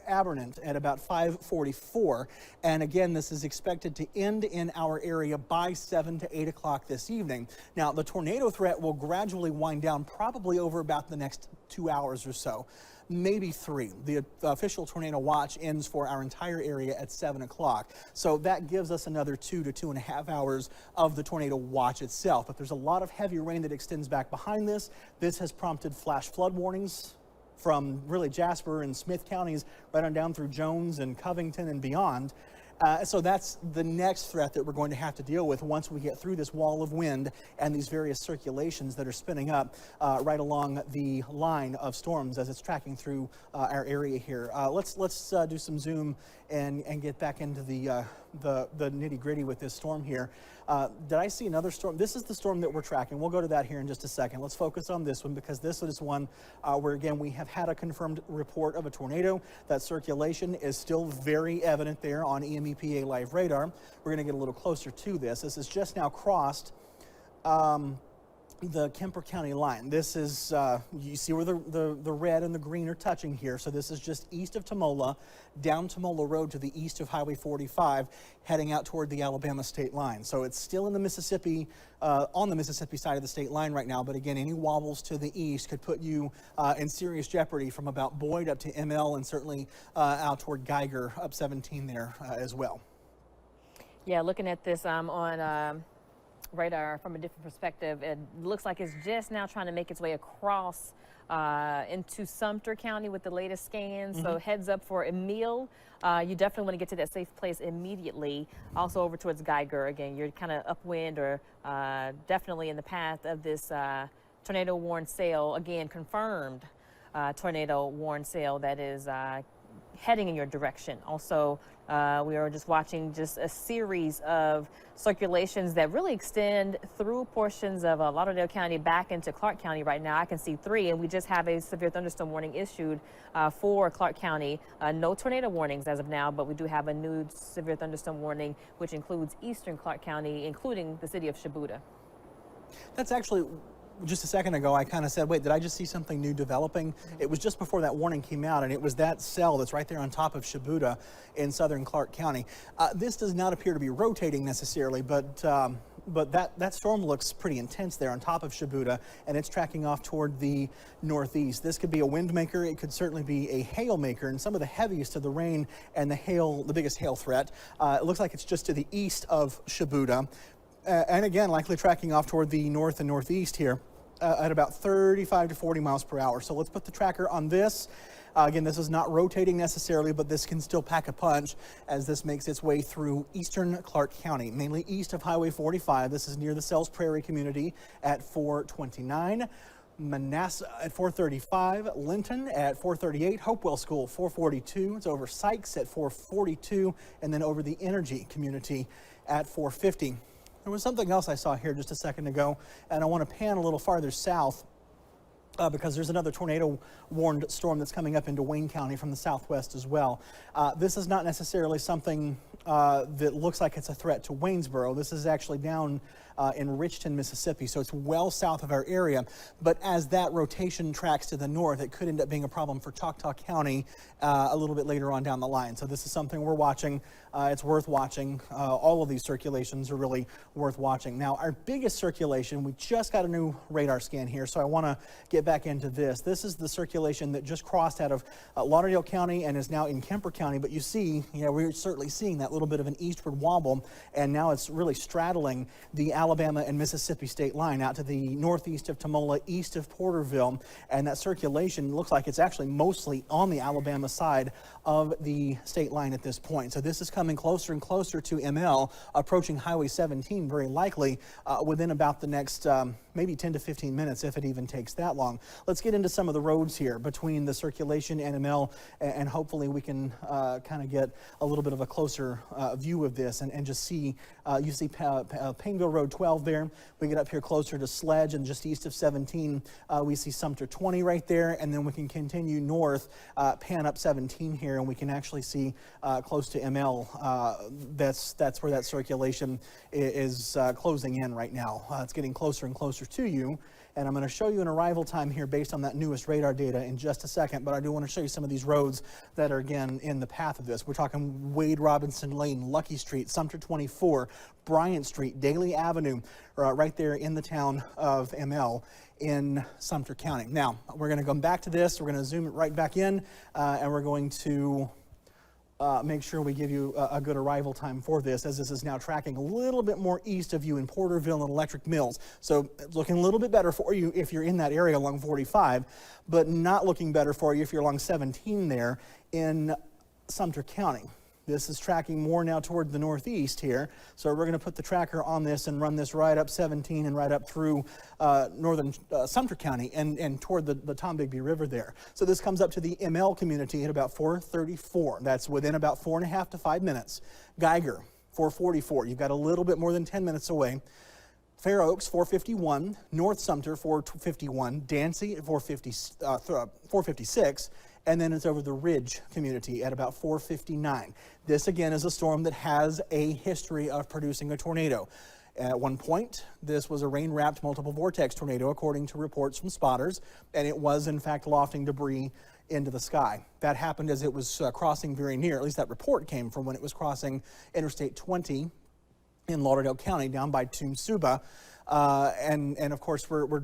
Abernant at about 544. And again, this is expected to end in our area by 7 to 8 o'clock this evening. Now, the tornado threat will gradually wind down probably over about the next 2 hours or so, maybe 3. The official tornado watch ends for our entire area at 7 o'clock. So that gives us another 2 to 2.5 hours of the tornado watch itself. But there's a lot of heavy rain that extends back behind this. This has prompted flash flood warnings from really Jasper and Smith counties right on down through Jones and Covington and beyond. So that's the next threat that we're going to have to deal with once we get through this wall of wind and these various circulations that are spinning up right along the line of storms as it's tracking through our area here. Let's do some zoom and get back into the nitty-gritty with this storm here. Did I see another storm? This is the storm that we're tracking. We'll go to that here in just a second. Let's focus on this one because this is one where, again, we have had a confirmed report of a tornado. That circulation is still very evident there on EMEPA Live Radar. We're going to get a little closer to this. This has just now crossed the Kemper County line. This is, you see where the red and the green are touching here. So this is just east of Tomola, down Tomola Road to the east of Highway 45, heading out toward the Alabama state line. So it's still in the Mississippi, on the Mississippi side of the state line right now. But again, any wobbles to the east could put you in serious jeopardy from about Boyd up to ML and certainly out toward Geiger up 17 there as well. Yeah, looking at this on radar from a different perspective, it looks like it's just now trying to make its way across into Sumter County with the latest scans. So heads up for Emile. You definitely want to get to that safe place immediately. Also over towards Geiger. Again, you're kind of upwind or definitely in the path of this tornado warning cell, again, confirmed tornado warning cell that is heading in your direction. Also, we are just watching just a series of circulations that really extend through portions of Lauderdale County back into Clark County right now. I can see 3, and we just have a severe thunderstorm warning issued for Clark County. No tornado warnings as of now, but we do have a new severe thunderstorm warning, which includes eastern Clark County, including the city of Shibuya. That's actually, just a second ago, I kind of said, wait, did I just see something new developing? It was just before that warning came out, and it was that cell that's right there on top of Shibuya in southern Clark County. This does not appear to be rotating necessarily, but that storm looks pretty intense there on top of Shibuya, and it's tracking off toward the northeast. This could be a wind maker. It could certainly be a hail maker, and some of the heaviest of the rain and the hail, the biggest hail threat. It looks like it's just to the east of Shibuya. And again, likely tracking off toward the north and northeast here at about 35 to 40 miles per hour. So let's put the tracker on this. Again, this is not rotating necessarily, but this can still pack a punch as this makes its way through eastern Clark County, mainly east of Highway 45. This is near the Sells Prairie community at 429. Manassas at 435, Linton at 438, Hopewell School 442, it's over Sykes at 442, and then over the Energy community at 450. There was something else I saw here just a second ago, and I want to pan a little farther south because there's another tornado warned storm that's coming up into Wayne County from the southwest as well. This is not necessarily something that looks like it's a threat to Waynesboro. This is actually down in Richton, Mississippi, so it's well south of our area. But as that rotation tracks to the north, it could end up being a problem for Choctaw County a little bit later on down the line. So this is something we're watching. It's worth watching. All of these circulations are really worth watching. Now, our biggest circulation, we just got a new radar scan here, so I want to get back into this. This is the circulation that just crossed out of Lauderdale County and is now in Kemper County. But you see, we're certainly seeing that little bit of an eastward wobble, and now it's really straddling the Alabama and Mississippi state line out to the northeast of Tamola, east of Porterville, and that circulation looks like it's actually mostly on the Alabama side of the state line at this point. So this is coming closer and closer to ML, approaching Highway 17 very likely within about the next maybe 10 to 15 minutes, if it even takes that long. Let's get into some of the roads here between the circulation and ML, and hopefully we can kind of get a little bit of a closer view of this and just see, you see Painville Road 12 there. We get up here closer to Sledge and just east of 17, we see Sumter 20 right there, and then we can continue north, pan up 17 here, and we can actually see close to ML. That's where that circulation is closing in right now. It's getting closer and closer to you. And I'm going to show you an arrival time here based on that newest radar data in just a second, but I do want to show you some of these roads that are, again, in the path of this. We're talking Wade Robinson Lane, Lucky Street, Sumter 24, Bryant Street, Daly Avenue, right there in the town of ML in Sumter County. Now, we're going to come back to this. We're going to zoom it right back in, and we're going to make sure we give you a good arrival time for this, as this is now tracking a little bit more east of you in Porterville and Electric Mills. So looking a little bit better for you if you're in that area along 45, but not looking better for you if you're along 17 there in Sumter County. This is tracking more now toward the northeast here. So we're going to put the tracker on this and run this right up 17 and right up through northern Sumter County and toward the Tombigbee River there. So this comes up to the ML community at about 4:34. That's within about 4.5 to 5 minutes. Geiger, 4:44. You've got a little bit more than 10 minutes away. Fair Oaks, 4:51. North Sumter, 4:51. Dancy, 4:56. And then it's over the Ridge community at about 4:59. This, again, is a storm that has a history of producing a tornado. At one point, this was a rain-wrapped multiple vortex tornado, according to reports from spotters, and it was, in fact, lofting debris into the sky. That happened as it was crossing very near, at least that report came from when it was crossing Interstate 20 in Lauderdale County down by Tumsuba. And of course, we're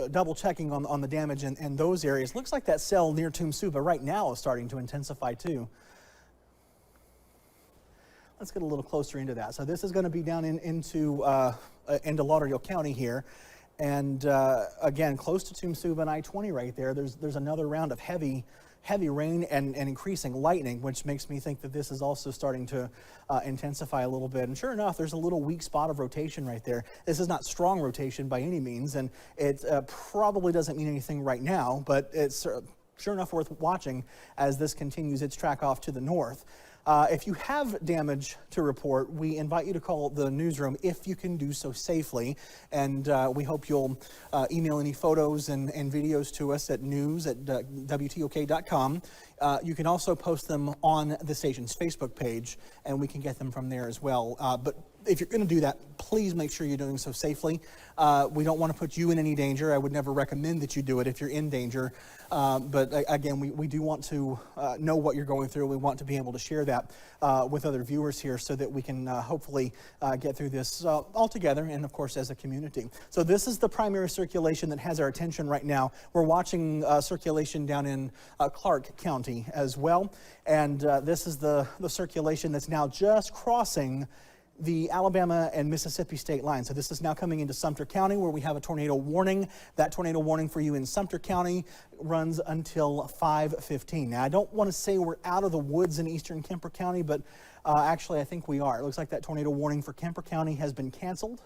double checking on the damage in those areas. Looks like that cell near Tumsuba right now is starting to intensify too. Let's get a little closer into that. So this is going to be down into Lauderdale County here. And again, close to Tumsuba and I-20 right there, there's another round of heavy heavy rain and increasing lightning, which makes me think that this is also starting to intensify a little bit. And sure enough, there's a little weak spot of rotation right there. This is not strong rotation by any means, and it probably doesn't mean anything right now, but it's sure enough worth watching as this continues its track off to the north. If you have damage to report, we invite you to call the newsroom if you can do so safely. And we hope you'll email any photos and videos to us at news@wtok.com. You can also post them on the station's Facebook page, and we can get them from there as well. But if you're going to do that, please make sure you're doing so safely. We don't want to put you in any danger. I would never recommend that you do it if you're in danger. But again, we do want to know what you're going through. We want to be able to share that with other viewers here so that we can hopefully get through this all together and, of course, as a community. So this is the primary circulation that has our attention right now. We're watching circulation down in Clark County as well. And this is the circulation that's now just crossing the Alabama and Mississippi state line. So this is now coming into Sumter County, where we have a tornado warning. That tornado warning for you in Sumter County runs until 5:15. Now, I don't want to say we're out of the woods in eastern Kemper County, but actually I think we are. It looks like that tornado warning for Kemper County has been canceled.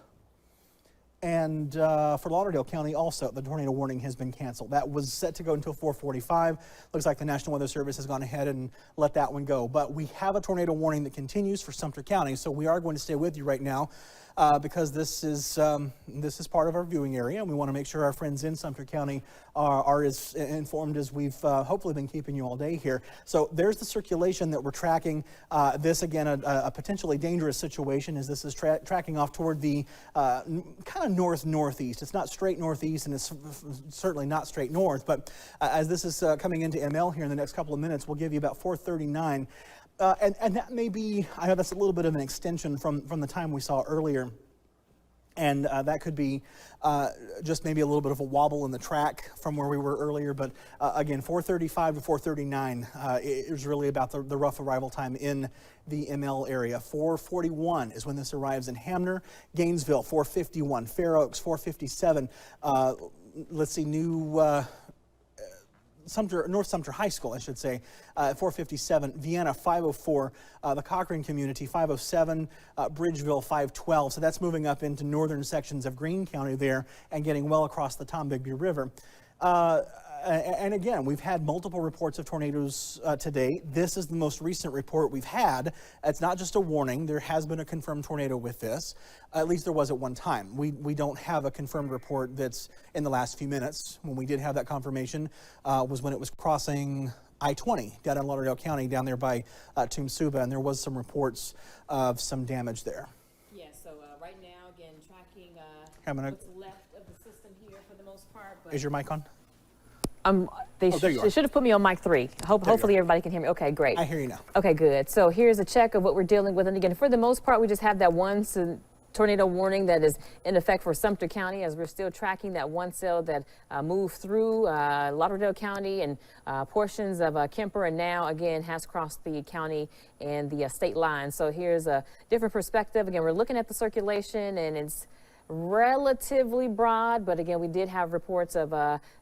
And for Lauderdale County also, the tornado warning has been canceled. That was set to go until 4:45. Looks like the National Weather Service has gone ahead and let that one go. But we have a tornado warning that continues for Sumter County, so we are going to stay with you right now because this is part of our viewing area, and we want to make sure our friends in Sumter County are as informed as we've hopefully been keeping you all day here. So there's the circulation that we're tracking. This, again, a potentially dangerous situation as this is tracking off toward the kind of north-northeast. It's not straight northeast, and it's certainly not straight north, but as this is coming into ML here in the next couple of minutes, we'll give you about 439. And that may be, I know that's a little bit of an extension from the time we saw earlier. And that could be just maybe a little bit of a wobble in the track from where we were earlier. But again, 435 to 439 is really about the rough arrival time in the ML area. 441 is when this arrives in Hamner, Gainesville, 451, Fair Oaks, 457. Let's see, North Sumter High School, I should say, 457, Vienna 504, the Cochran community 507, Bridgeville 512. So that's moving up into northern sections of Greene County there and getting well across the Tombigbee River. And again, we've had multiple reports of tornadoes today. This is the most recent report we've had. It's not just a warning. There has been a confirmed tornado with this. At least there was at one time. We don't have a confirmed report that's in the last few minutes. When we did have that confirmation was when it was crossing I-20 down in Lauderdale County, down there by Tumsuba, and there was some reports of some damage there. Yeah, so right now, again, tracking what's left of the system here for the most part. But is your mic on? They there you are. should have put me on mic 3. Hopefully everybody can hear me. Okay, great. I hear you now. Okay, good. So here's a check of what we're dealing with. And again, for the most part, we just have that one tornado warning that is in effect for Sumter County as we're still tracking that one cell that moved through Lauderdale County and portions of Kemper, and now again has crossed the county and the state line. So here's a different perspective. Again, we're looking at the circulation, and it's relatively broad, but again, we did have reports of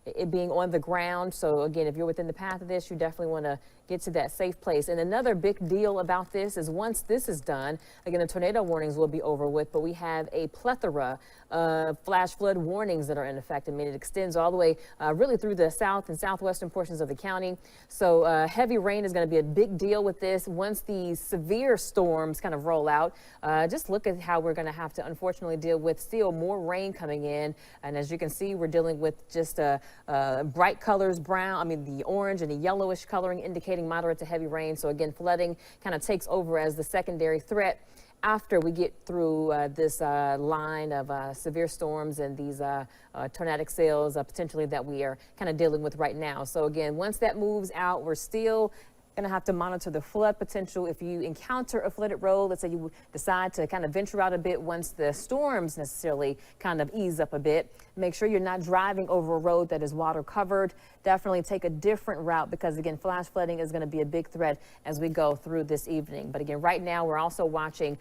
it being on the ground. So again, if you're within the path of this, you definitely want to get to that safe place. And another big deal about this is once this is done, again, the tornado warnings will be over with, but we have a plethora of flash flood warnings that are in effect. I mean, it extends all the way really through the south and southwestern portions of the county. So heavy rain is going to be a big deal with this. Once these severe storms kind of roll out, just look at how we're going to have to unfortunately deal with still more rain coming in. And as you can see, we're dealing with just bright colors, the orange and the yellowish coloring indicating moderate to heavy rain. So again, flooding kind of takes over as the secondary threat after we get through this line of severe storms and these tornadic cells potentially that we are kind of dealing with right now. So again, once that moves out, we're still going to have to monitor the flood potential. If you encounter a flooded road, let's say you decide to kind of venture out a bit once the storms necessarily kind of ease up a bit, make sure you're not driving over a road that is water covered. Definitely take a different route because again, flash flooding is going to be a big threat as we go through this evening. But again, right now we're also watching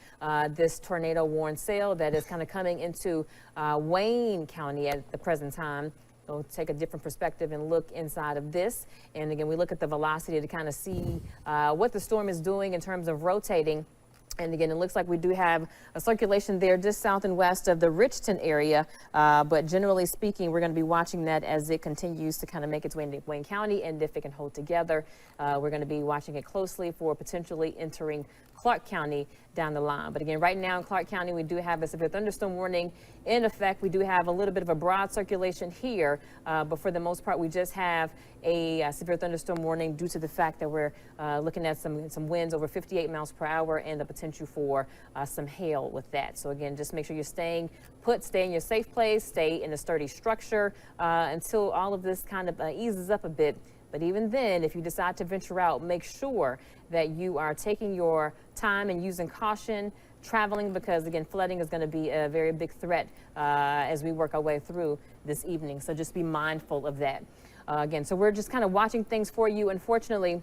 this tornado warning cell that is kind of coming into Wayne County at the present time. we'll take a different perspective and look inside of this. And again, we look at the velocity to kind of see what the storm is doing in terms of rotating. And again, it looks like we do have a circulation there just south and west of the Richton area. But generally speaking, we're going to be watching that as it continues to kind of make its way into Wayne County, and if it can hold together. We're going to be watching it closely for potentially entering Clark County down the line. But again, right now in Clark County, we do have a severe thunderstorm warning in effect. We do have a little bit of a broad circulation here, but for the most part, we just have a severe thunderstorm warning due to the fact that we're looking at some winds over 58 miles per hour and the potential for some hail with that. So again, just make sure you're staying put, stay in your safe place, stay in a sturdy structure until all of this kind of eases up a bit. But even then, if you decide to venture out, make sure that you are taking your time and using caution traveling, because again, flooding is going to be a very big threat as we work our way through this evening. So just be mindful of that. Again, so we're just kind of watching things for you. Unfortunately,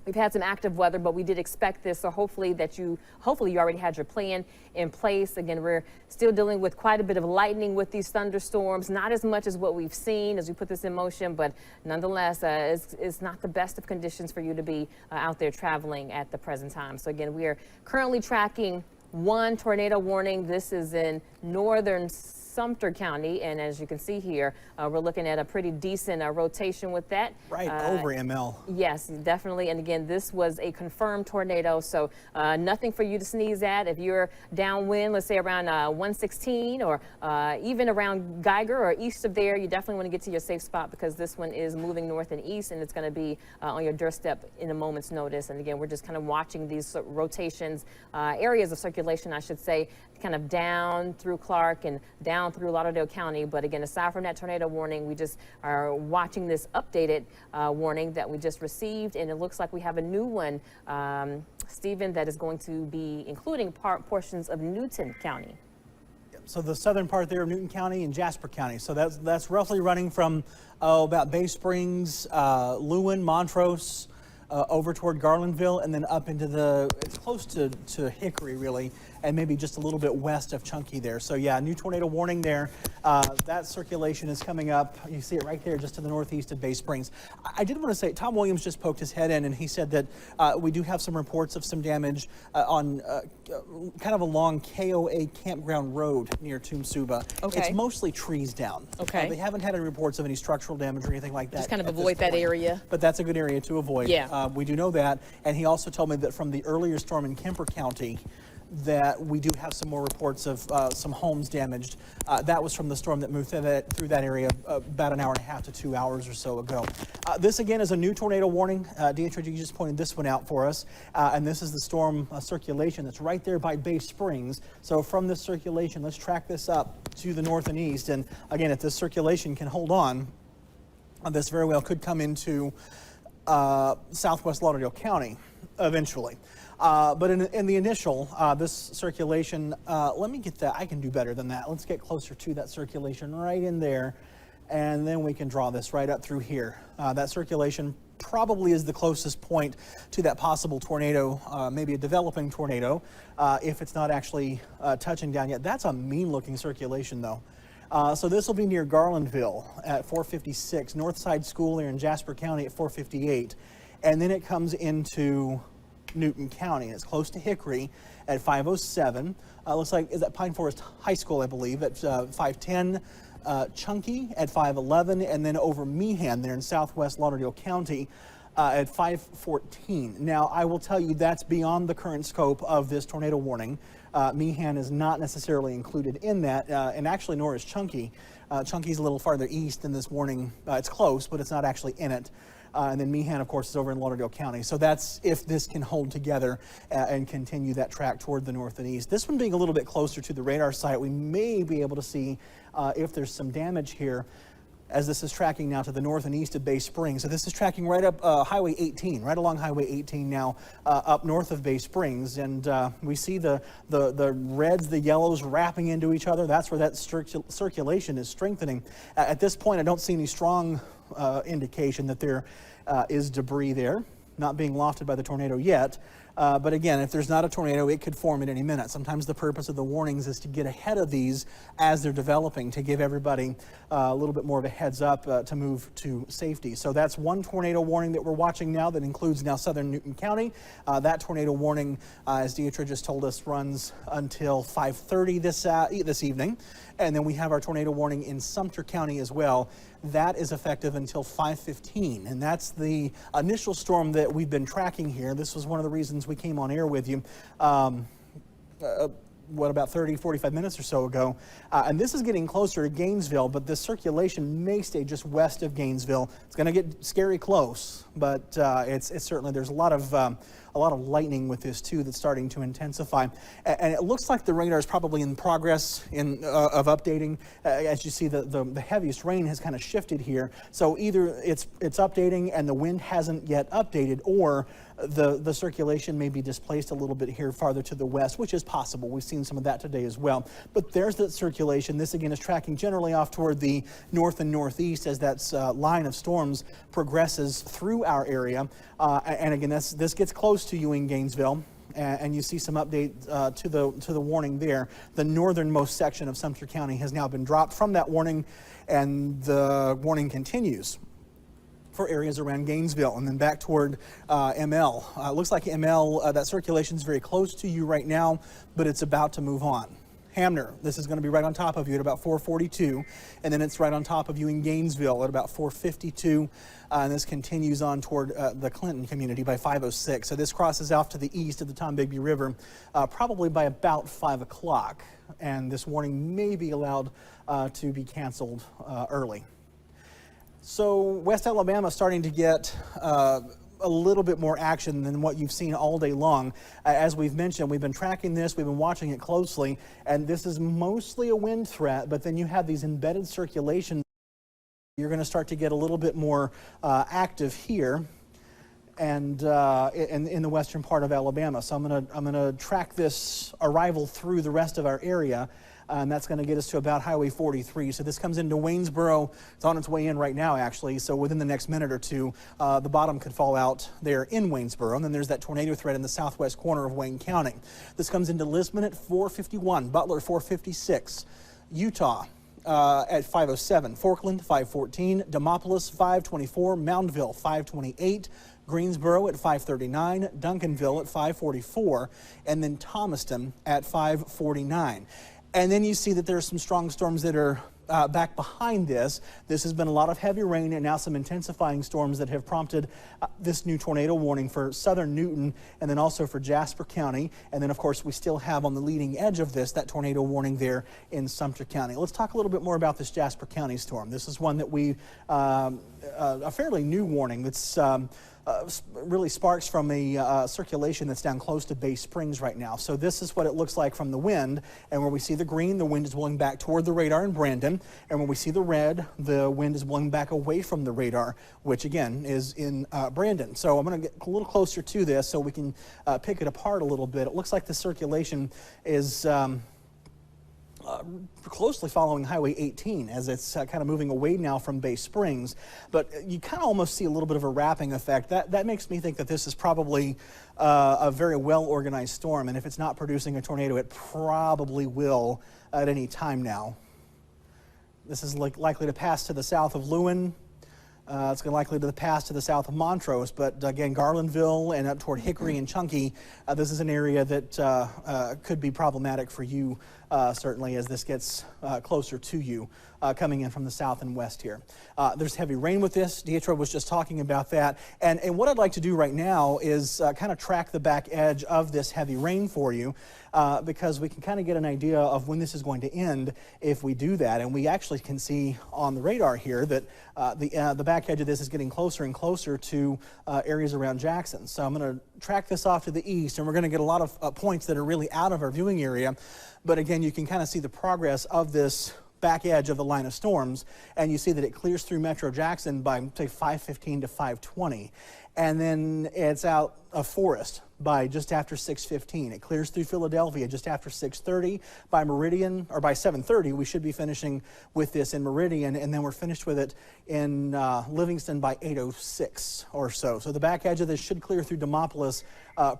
we've had some active weather, but we did expect this. So hopefully you already had your plan in place. Again, we're still dealing with quite a bit of lightning with these thunderstorms, not as much as what we've seen as we put this in motion, but nonetheless, it's not the best of conditions for you to be out there traveling at the present time. So again, we are currently tracking one tornado warning. This is in northern Sumter County, and as you can see here, we're looking at a pretty decent rotation with that. Right over ML. Yes, definitely. And again, this was a confirmed tornado, so nothing for you to sneeze at. If you're downwind, let's say around 116 or even around Geiger or east of there, you definitely want to get to your safe spot, because this one is moving north and east, and it's going to be on your doorstep in a moment's notice. And again, we're just kind of watching these rotations, areas of circulation, I should say, kind of down through Clark and down through Lauderdale County. But again, aside from that tornado warning, we just are watching this updated warning that we just received, and it looks like we have a new one, Stephen, that is going to be including portions of Newton County. So the southern part there of Newton County and Jasper County. So that's roughly running from about Bay Springs, Lewin, Montrose, over toward Garlandville, and then up into it's close to Hickory, really, and maybe just a little bit west of Chunky there. So yeah, new tornado warning there. That circulation is coming up. You see it right there just to the northeast of Bay Springs. I did want to say, Tom Williams just poked his head in, and he said that we do have some reports of some damage on kind of along KOA Campground Road near Tumsuba. Okay. It's mostly trees down. Okay. They haven't had any reports of any structural damage or anything like that. Just kind of at this avoid that point. area. But that's a good area to avoid. Yeah. We do know that. And he also told me that from the earlier storm in Kemper County, that we do have some more reports of some homes damaged. That was from the storm that moved through that area about an hour and a half to 2 hours or so ago. This again is a new tornado warning. Deidre, you just pointed this one out for us. And this is the storm circulation that's right there by Bay Springs. So from this circulation, let's track this up to the north and east. And again, if this circulation can hold on, this very well could come into southwest Lauderdale County eventually. But in the initial, this circulation, let me get that. I can do better than that. Let's get closer to that circulation right in there, and then we can draw this right up through here. That circulation probably is the closest point to that possible tornado, maybe a developing tornado, if it's not actually touching down yet. That's a mean-looking circulation, though. So this will be near Garlandville at 456, Northside School here in Jasper County at 458, and then it comes into Newton County. It's close to Hickory at 507. Looks like, is that Pine Forest High School, I believe, at 510. Chunky at 511, and then over Meehan there in southwest Lauderdale County at 514. Now, I will tell you that's beyond the current scope of this tornado warning. Meehan is not necessarily included in that, and actually nor is Chunky. Chunky's a little farther east in this warning. It's close, but it's not actually in it. And then Meehan, of course, is over in Lauderdale County. So that's if this can hold together and continue that track toward the north and east. This one being a little bit closer to the radar site, we may be able to see if there's some damage here as this is tracking now to the north and east of Bay Springs. So this is tracking right up Highway 18, right along Highway 18 now, up north of Bay Springs. And we see the reds, the yellows wrapping into each other. That's where that circulation is strengthening. At this point, I don't see any strong indication that there is debris there, not being lofted by the tornado yet. But again, if there's not a tornado, it could form at any minute. Sometimes the purpose of the warnings is to get ahead of these as they're developing, to give everybody a little bit more of a heads up to move to safety. So that's one tornado warning that we're watching now that includes now southern Newton County. That tornado warning, as Deidre just told us, runs until 5:30 this evening. And then we have our tornado warning in Sumter County as well. That is effective until 5:15, and that's the initial storm that we've been tracking here. This was one of the reasons we came on air with you. About 30, 45 minutes or so ago. And this is getting closer to Gainesville, but the circulation may stay just west of Gainesville. It's going to get scary close, but it's certainly, there's a lot of lightning with this too that's starting to intensify. And it looks like the radar is probably in progress of updating. As you see, the heaviest rain has kind of shifted here. So either it's updating and the wind hasn't yet updated, or the circulation may be displaced a little bit here farther to the west, which is possible. We've seen some of that today as well. But there's that circulation. This again is tracking generally off toward the north and northeast as that line of storms progresses through our area. And again, this gets close to you in Gainesville. And you see some update to the warning there. The northernmost section of Sumter County has now been dropped from that warning, and the warning continues for areas around Gainesville and then back toward ML. Looks like ML, that circulation is very close to you right now, but it's about to move on. Hamner, this is going to be right on top of you at about 4:42, and then it's right on top of you in Gainesville at about 4:52, and this continues on toward the Clinton community by 5:06. So this crosses off to the east of the Tombigbee River probably by about 5 o'clock, and this warning may be allowed to be canceled early. So West Alabama starting to get a little bit more action than what you've seen all day long. As we've mentioned, we've been tracking this, we've been watching it closely, and this is mostly a wind threat, but then you have these embedded circulations. You're going to start to get a little bit more active here and in the western part of Alabama. So I'm going to track this arrival through the rest of our area. And that's going to get us to about Highway 43. So this comes into Waynesboro. It's on its way in right now, actually. So within the next minute or two, the bottom could fall out there in Waynesboro. And then there's that tornado threat in the southwest corner of Wayne County. This comes into Lisbon at 4:51, Butler 4:56, Utah at 5:07, Forkland 5:14, Demopolis 5:24, Moundville 5:28, Greensboro at 5:39, Duncanville at 5:44, and then Thomaston at 5:49. And then you see that there are some strong storms that are back behind this. This has been a lot of heavy rain and now some intensifying storms that have prompted this new tornado warning for southern Newton and then also for Jasper County. And then, of course, we still have on the leading edge of this that tornado warning there in Sumter County. Let's talk a little bit more about this Jasper County storm. This is one that a fairly new warning that's really sparks from a circulation that's down close to Bay Springs right now. So this is what it looks like from the wind, and where we see the green, the wind is blowing back toward the radar in Brandon, and when we see the red, the wind is blowing back away from the radar, which again is in Brandon. So I'm going to get a little closer to this so we can pick it apart a little bit. It looks like the circulation is closely following Highway 18 as it's kind of moving away now from Bay Springs, but you kind of almost see a little bit of a wrapping effect. That makes me think that this is probably a very well organized storm, and if it's not producing a tornado, it probably will at any time now. This is likely to pass to the south of Lewin. It's likely to pass to the south of Montrose, but again, Garlandville and up toward Hickory and Chunky, this is an area that could be problematic for you, certainly, as this gets closer to you, coming in from the south and west here. There's heavy rain with this. Deidre was just talking about that. And what I'd like to do right now is kind of track the back edge of this heavy rain for you, because we can kind of get an idea of when this is going to end if we do that. And we actually can see on the radar here that the back edge of this is getting closer and closer to areas around Jackson. So I'm going to track this off to the east, and we're going to get a lot of points that are really out of our viewing area. But again, you can kind of see the progress of this back edge of the line of storms, and you see that it clears through Metro Jackson by, say, 5:15 to 5:20. And then it's out of Forest by just after 6:15. It clears through Philadelphia just after 6:30. By Meridian, or by 7:30, we should be finishing with this in Meridian, and then we're finished with it in Livingston by 8:06 or so. So the back edge of this should clear through Demopolis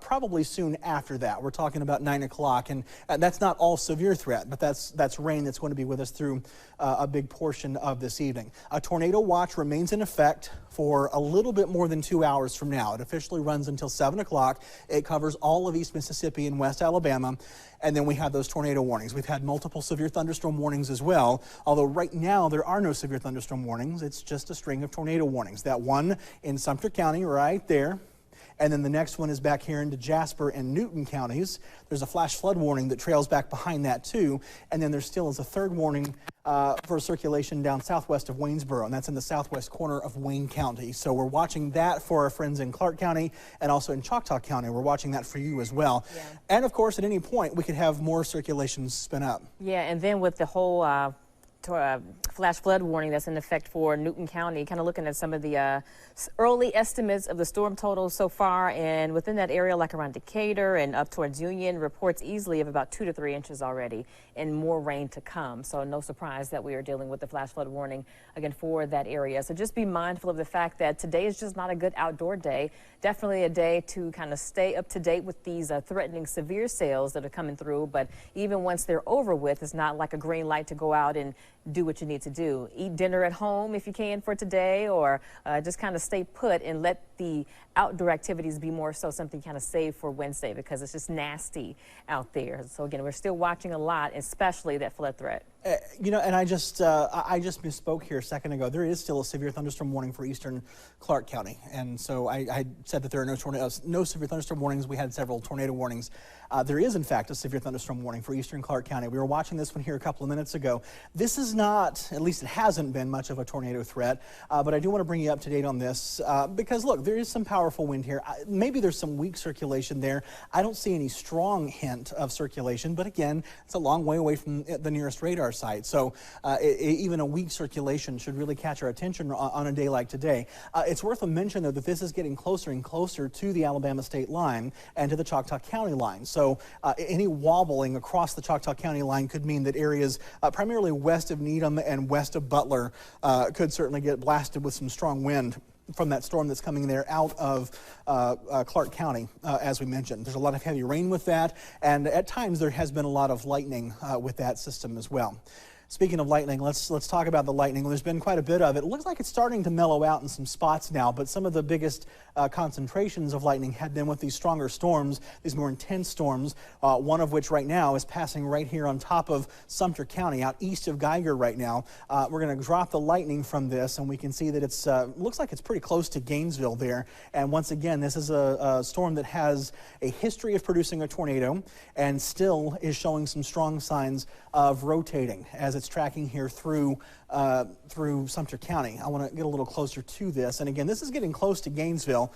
probably soon after that. We're talking about 9 o'clock, and that's not all severe threat, but that's rain that's going to be with us through a big portion of this evening. A tornado watch remains in effect for a little bit more than 2 hours from now. It officially runs until 7 o'clock. It covers all of East Mississippi and West Alabama, and then we have those tornado warnings. We've had multiple severe thunderstorm warnings as well, although right now there are no severe thunderstorm warnings. It's just a string of tornado warnings. That one in Sumter County right there, and then the next one is back here into Jasper and Newton counties. There's a flash flood warning that trails back behind that too, and then there still is a third warning for circulation down southwest of Waynesboro, and that's in the southwest corner of Wayne County. So we're watching that for our friends in Clark County and also in Choctaw County. We're watching that for you as well. Yeah. And of course, at any point, we could have more circulation spin up. Yeah, and then with the whole flash flood warning that's in effect for Newton County, kind of looking at some of the early estimates of the storm totals so far, and within that area, like around Decatur and up towards Union, reports easily of about 2 to 3 inches already and more rain to come. So no surprise that we are dealing with the flash flood warning again for that area. So just be mindful of the fact that today is just not a good outdoor day. Definitely a day to kind of stay up to date with these threatening severe sales that are coming through. But even once they're over with, it's not like a green light to go out and do what you need to do. Eat dinner at home if you can for today, or just kind of stay put and let the outdoor activities be more so something kind of save for Wednesday, because it's just nasty out there. So again, we're still watching a lot, especially that flood threat. You know, and I just misspoke here a second ago. There is still a severe thunderstorm warning for eastern Clark County, and so I said that there are no severe thunderstorm warnings. We had several tornado warnings. There is, in fact, a severe thunderstorm warning for eastern Clark County. We were watching this one here a couple of minutes ago. This is not, at least it hasn't been much of a tornado threat, but I do want to bring you up to date on this because, look, there is some powerful wind here. Maybe there's some weak circulation there. I don't see any strong hint of circulation, but again, it's a long way away from the nearest radar site. So even a weak circulation should really catch our attention on a day like today. It's worth a mention, though, that this is getting closer and closer to the Alabama state line and to the Choctaw County line. So any wobbling across the Choctaw County line could mean that areas primarily west of Needham and west of Butler could certainly get blasted with some strong wind from that storm that's coming there out of Clark County, as we mentioned. There's a lot of heavy rain with that, and at times there has been a lot of lightning with that system as well. Speaking of lightning, let's talk about the lightning. There's been quite a bit of it. It looks like it's starting to mellow out in some spots now, but some of the biggest concentrations of lightning had been with these stronger storms, these more intense storms, one of which right now is passing right here on top of Sumter County, out east of Geiger right now. We're going to drop the lightning from this, and we can see that it's looks like it's pretty close to Gainesville there. And once again, this is a storm that has a history of producing a tornado and still is showing some strong signs of rotating as it's tracking here through Sumter County. I want to get a little closer to this, and again, this is getting close to Gainesville.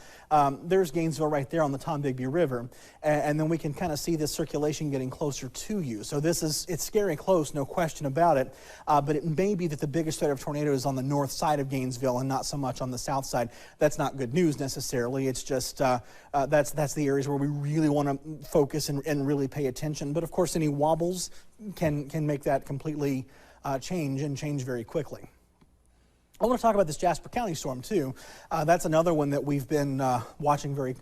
There's Gainesville right there on the Tombigbee River, and then we can kind of see this circulation getting closer to you. So it's scary close, no question about it, but it may be that the biggest threat of tornado is on the north side of Gainesville and not so much on the south side. That's not good news necessarily. It's just that's the areas where we really want to focus and really pay attention. But of course, any wobbles can make that completely change very quickly. I want to talk about this Jasper County storm too. That's another one that we've been watching very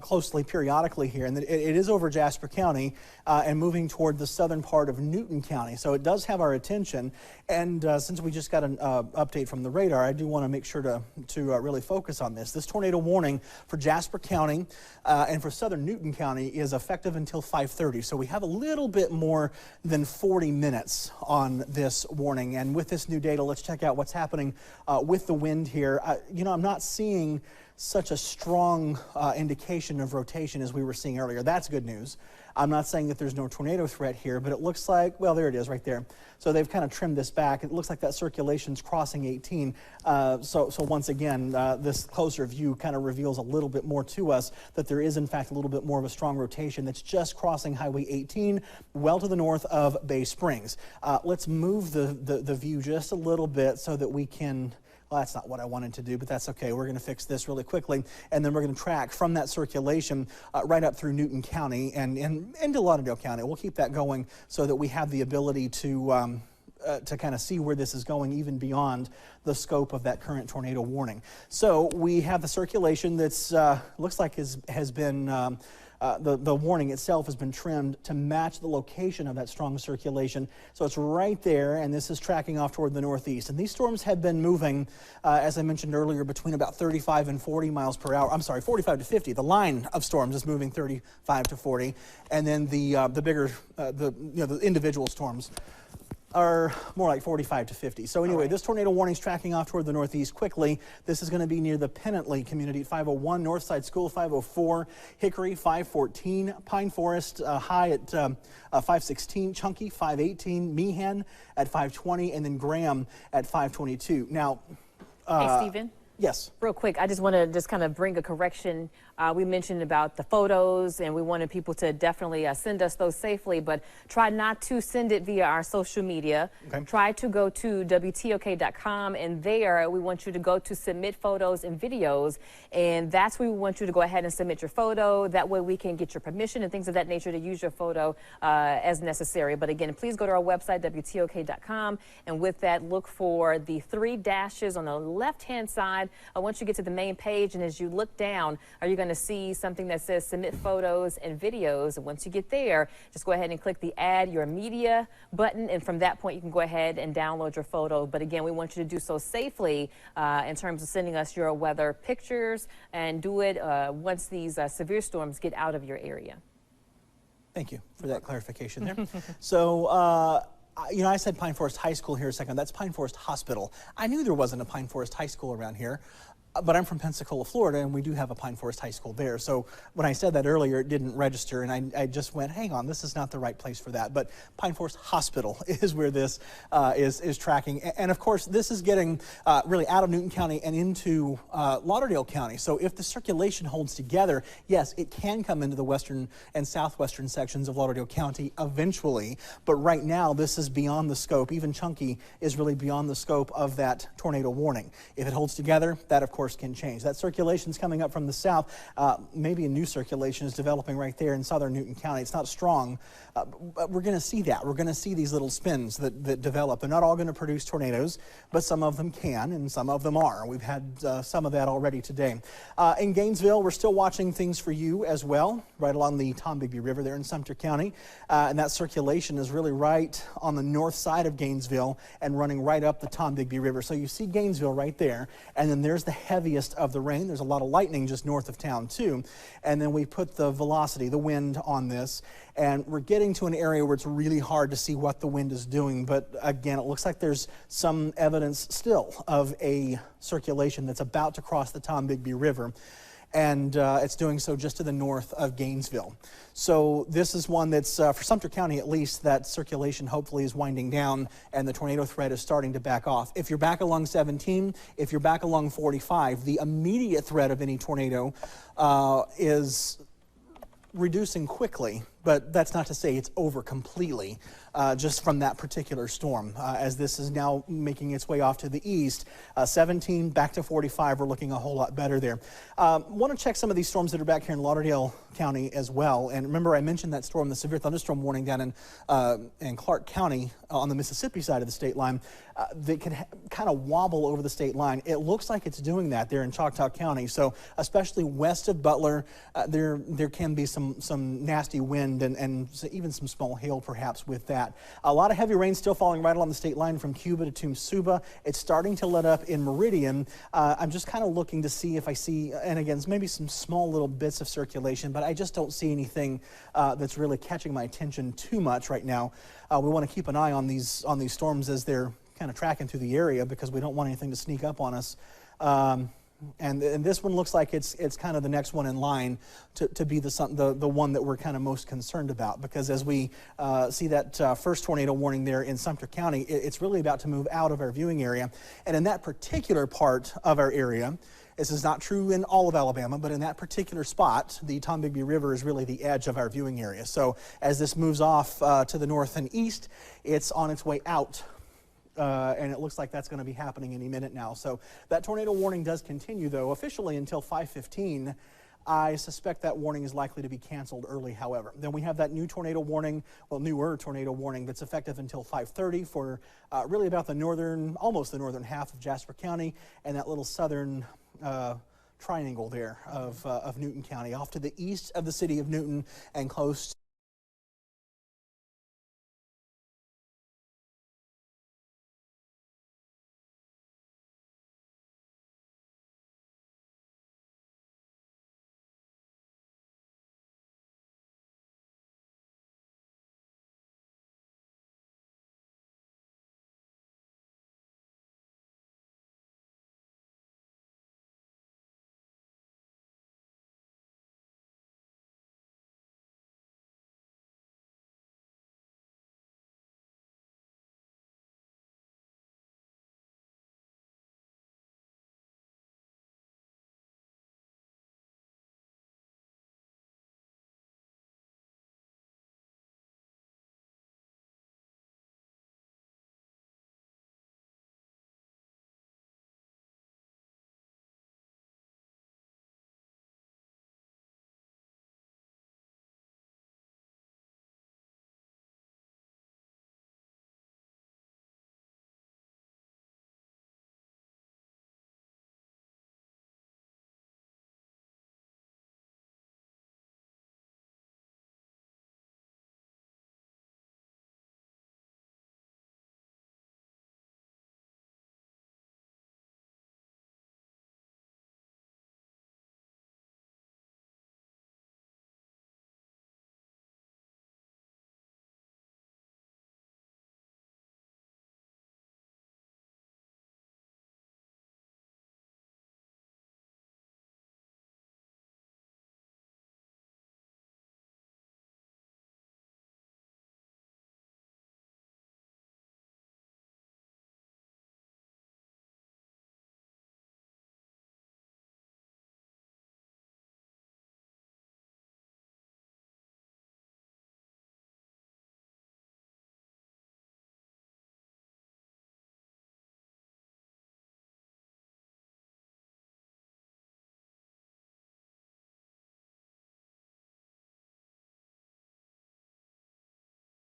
closely periodically here, and it is over Jasper County and moving toward the southern part of Newton County. So it does have our attention, and since we just got an update from the radar, I do want to make sure to really focus on this. This tornado warning for Jasper County and for southern Newton County is effective until 5:30. So we have a little bit more than 40 minutes on this warning. And with this new data, let's check out what's happening with the wind here. You know, I'm not seeing such a strong indication of rotation as we were seeing earlier. That's good news. I'm not saying that there's no tornado threat here, but it looks like, well, there it is right there. So they've kind of trimmed this back. It looks like that circulation's crossing 18. So once again, this closer view kind of reveals a little bit more to us that there is, in fact, a little bit more of a strong rotation that's just crossing Highway 18, well to the north of Bay Springs. Let's move the view just a little bit so that we can well, that's not what I wanted to do, but that's okay. We're going to fix this really quickly, and then we're going to track from that circulation right up through Newton County and into Lauderdale County. We'll keep that going so that we have the ability to kind of see where this is going even beyond the scope of that current tornado warning. So we have the circulation that's looks like has been the warning itself has been trimmed to match the location of that strong circulation. So it's right there, and this is tracking off toward the northeast. And these storms have been moving, as I mentioned earlier, between about 35 and 40 miles per hour. I'm sorry, 45 to 50. The line of storms is moving 35 to 40, and then the bigger, the individual storms are more like 45 to 50. So anyway, this tornado warning is tracking off toward the northeast quickly. This is going to be near the Pennantly community at 501, Northside School 504, Hickory 514, Pine Forest High at 516, Chunky 518, Meehan at 520, and then Graham at 522. Now, Hey, Stephen. Yes. Real quick, I just want to kind of bring a correction. We mentioned about the photos, and we wanted people to definitely send us those safely, but try not to send it via our social media. Okay. Try to go to WTOK.com, and there we want you to go to submit photos and videos, and that's where we want you to go ahead and submit your photo. That way we can get your permission and things of that nature to use your photo as necessary. But again, please go to our website, WTOK.com, and with that, look for the 3 dashes on the left-hand side. Once you get to the main page, and as you look down, are you going to see something that says submit photos and videos? And once you get there, just go ahead and click the add your media button, and from that point you can go ahead and download your photo. But again, we want you to do so safely in terms of sending us your weather pictures, and do it once these severe storms get out of your area. Thank you for that clarification there. So, you know, I said Pine Forest High School here a second. That's Pine Forest Hospital. I knew there wasn't a Pine Forest High School around here, but I'm from Pensacola, Florida, and we do have a Pine Forest High School there. So when I said that earlier, it didn't register, and I just went, hang on, this is not the right place for that. But Pine Forest Hospital is where this is tracking. And of course, this is getting really out of Newton County and into Lauderdale County. So if the circulation holds together, yes, it can come into the western and southwestern sections of Lauderdale County eventually. But right now, this is beyond the scope. Even Chunky is really beyond the scope of that tornado warning. If it holds together, that of course can change. That circulation is coming up from the south. Maybe a new circulation is developing right there in southern Newton County. It's not strong, but we're going to see that. We're going to see these little spins that develop. They're not all going to produce tornadoes, but some of them can, and some of them are. We've had some of that already today. In Gainesville, we're still watching things for you as well, right along the Tombigbee River there in Sumter County. And that circulation is really right on the north side of Gainesville and running right up the Tombigbee River. So you see Gainesville right there, and then there's the heaviest of the rain. There's a lot of lightning just north of town too. And then we put the velocity, the wind on this, and we're getting to an area where it's really hard to see what the wind is doing. But again, it looks like there's some evidence still of a circulation that's about to cross the Tombigbee River. And it's doing so just to the north of Gainesville. So this is one that's, for Sumter County at least, that circulation hopefully is winding down and the tornado threat is starting to back off. If you're back along 17, if you're back along 45, the immediate threat of any tornado is reducing quickly, but that's not to say it's over completely just from that particular storm. As this is now making its way off to the east, 17 back to 45, we're looking a whole lot better there. Want to check some of these storms that are back here in Lauderdale County as well. And remember, I mentioned that storm, the severe thunderstorm warning down in Clark County on the Mississippi side of the state line. They can kind of wobble over the state line. It looks like it's doing that there in Choctaw County. So especially west of Butler, there can be some nasty wind and even some small hail perhaps with that. A lot of heavy rain still falling right along the state line from Cuba to Tumsuba. It's starting to let up in Meridian. I'm just kind of looking to see if I see, and again, maybe some small little bits of circulation, but I just don't see anything that's really catching my attention too much right now. We want to keep an eye on these storms as they're kind of tracking through the area because we don't want anything to sneak up on us. And this one looks like it's kind of the next one in line to be the one that we're kind of most concerned about, because as we see that first tornado warning there in Sumter County, it's really about to move out of our viewing area. And in that particular part of our area, this is not true in all of Alabama, but in that particular spot, the Tombigbee River is really the edge of our viewing area. So as this moves off to the north and east, it's on its way out and it looks like that's going to be happening any minute now. So that tornado warning does continue, though, officially until 5:15. I suspect that warning is likely to be canceled early, however. Then we have that new tornado warning, well, newer tornado warning that's effective until 5:30 for really about the northern, almost the northern half of Jasper County and that little southern triangle there of Newton County, off to the east of the city of Newton and close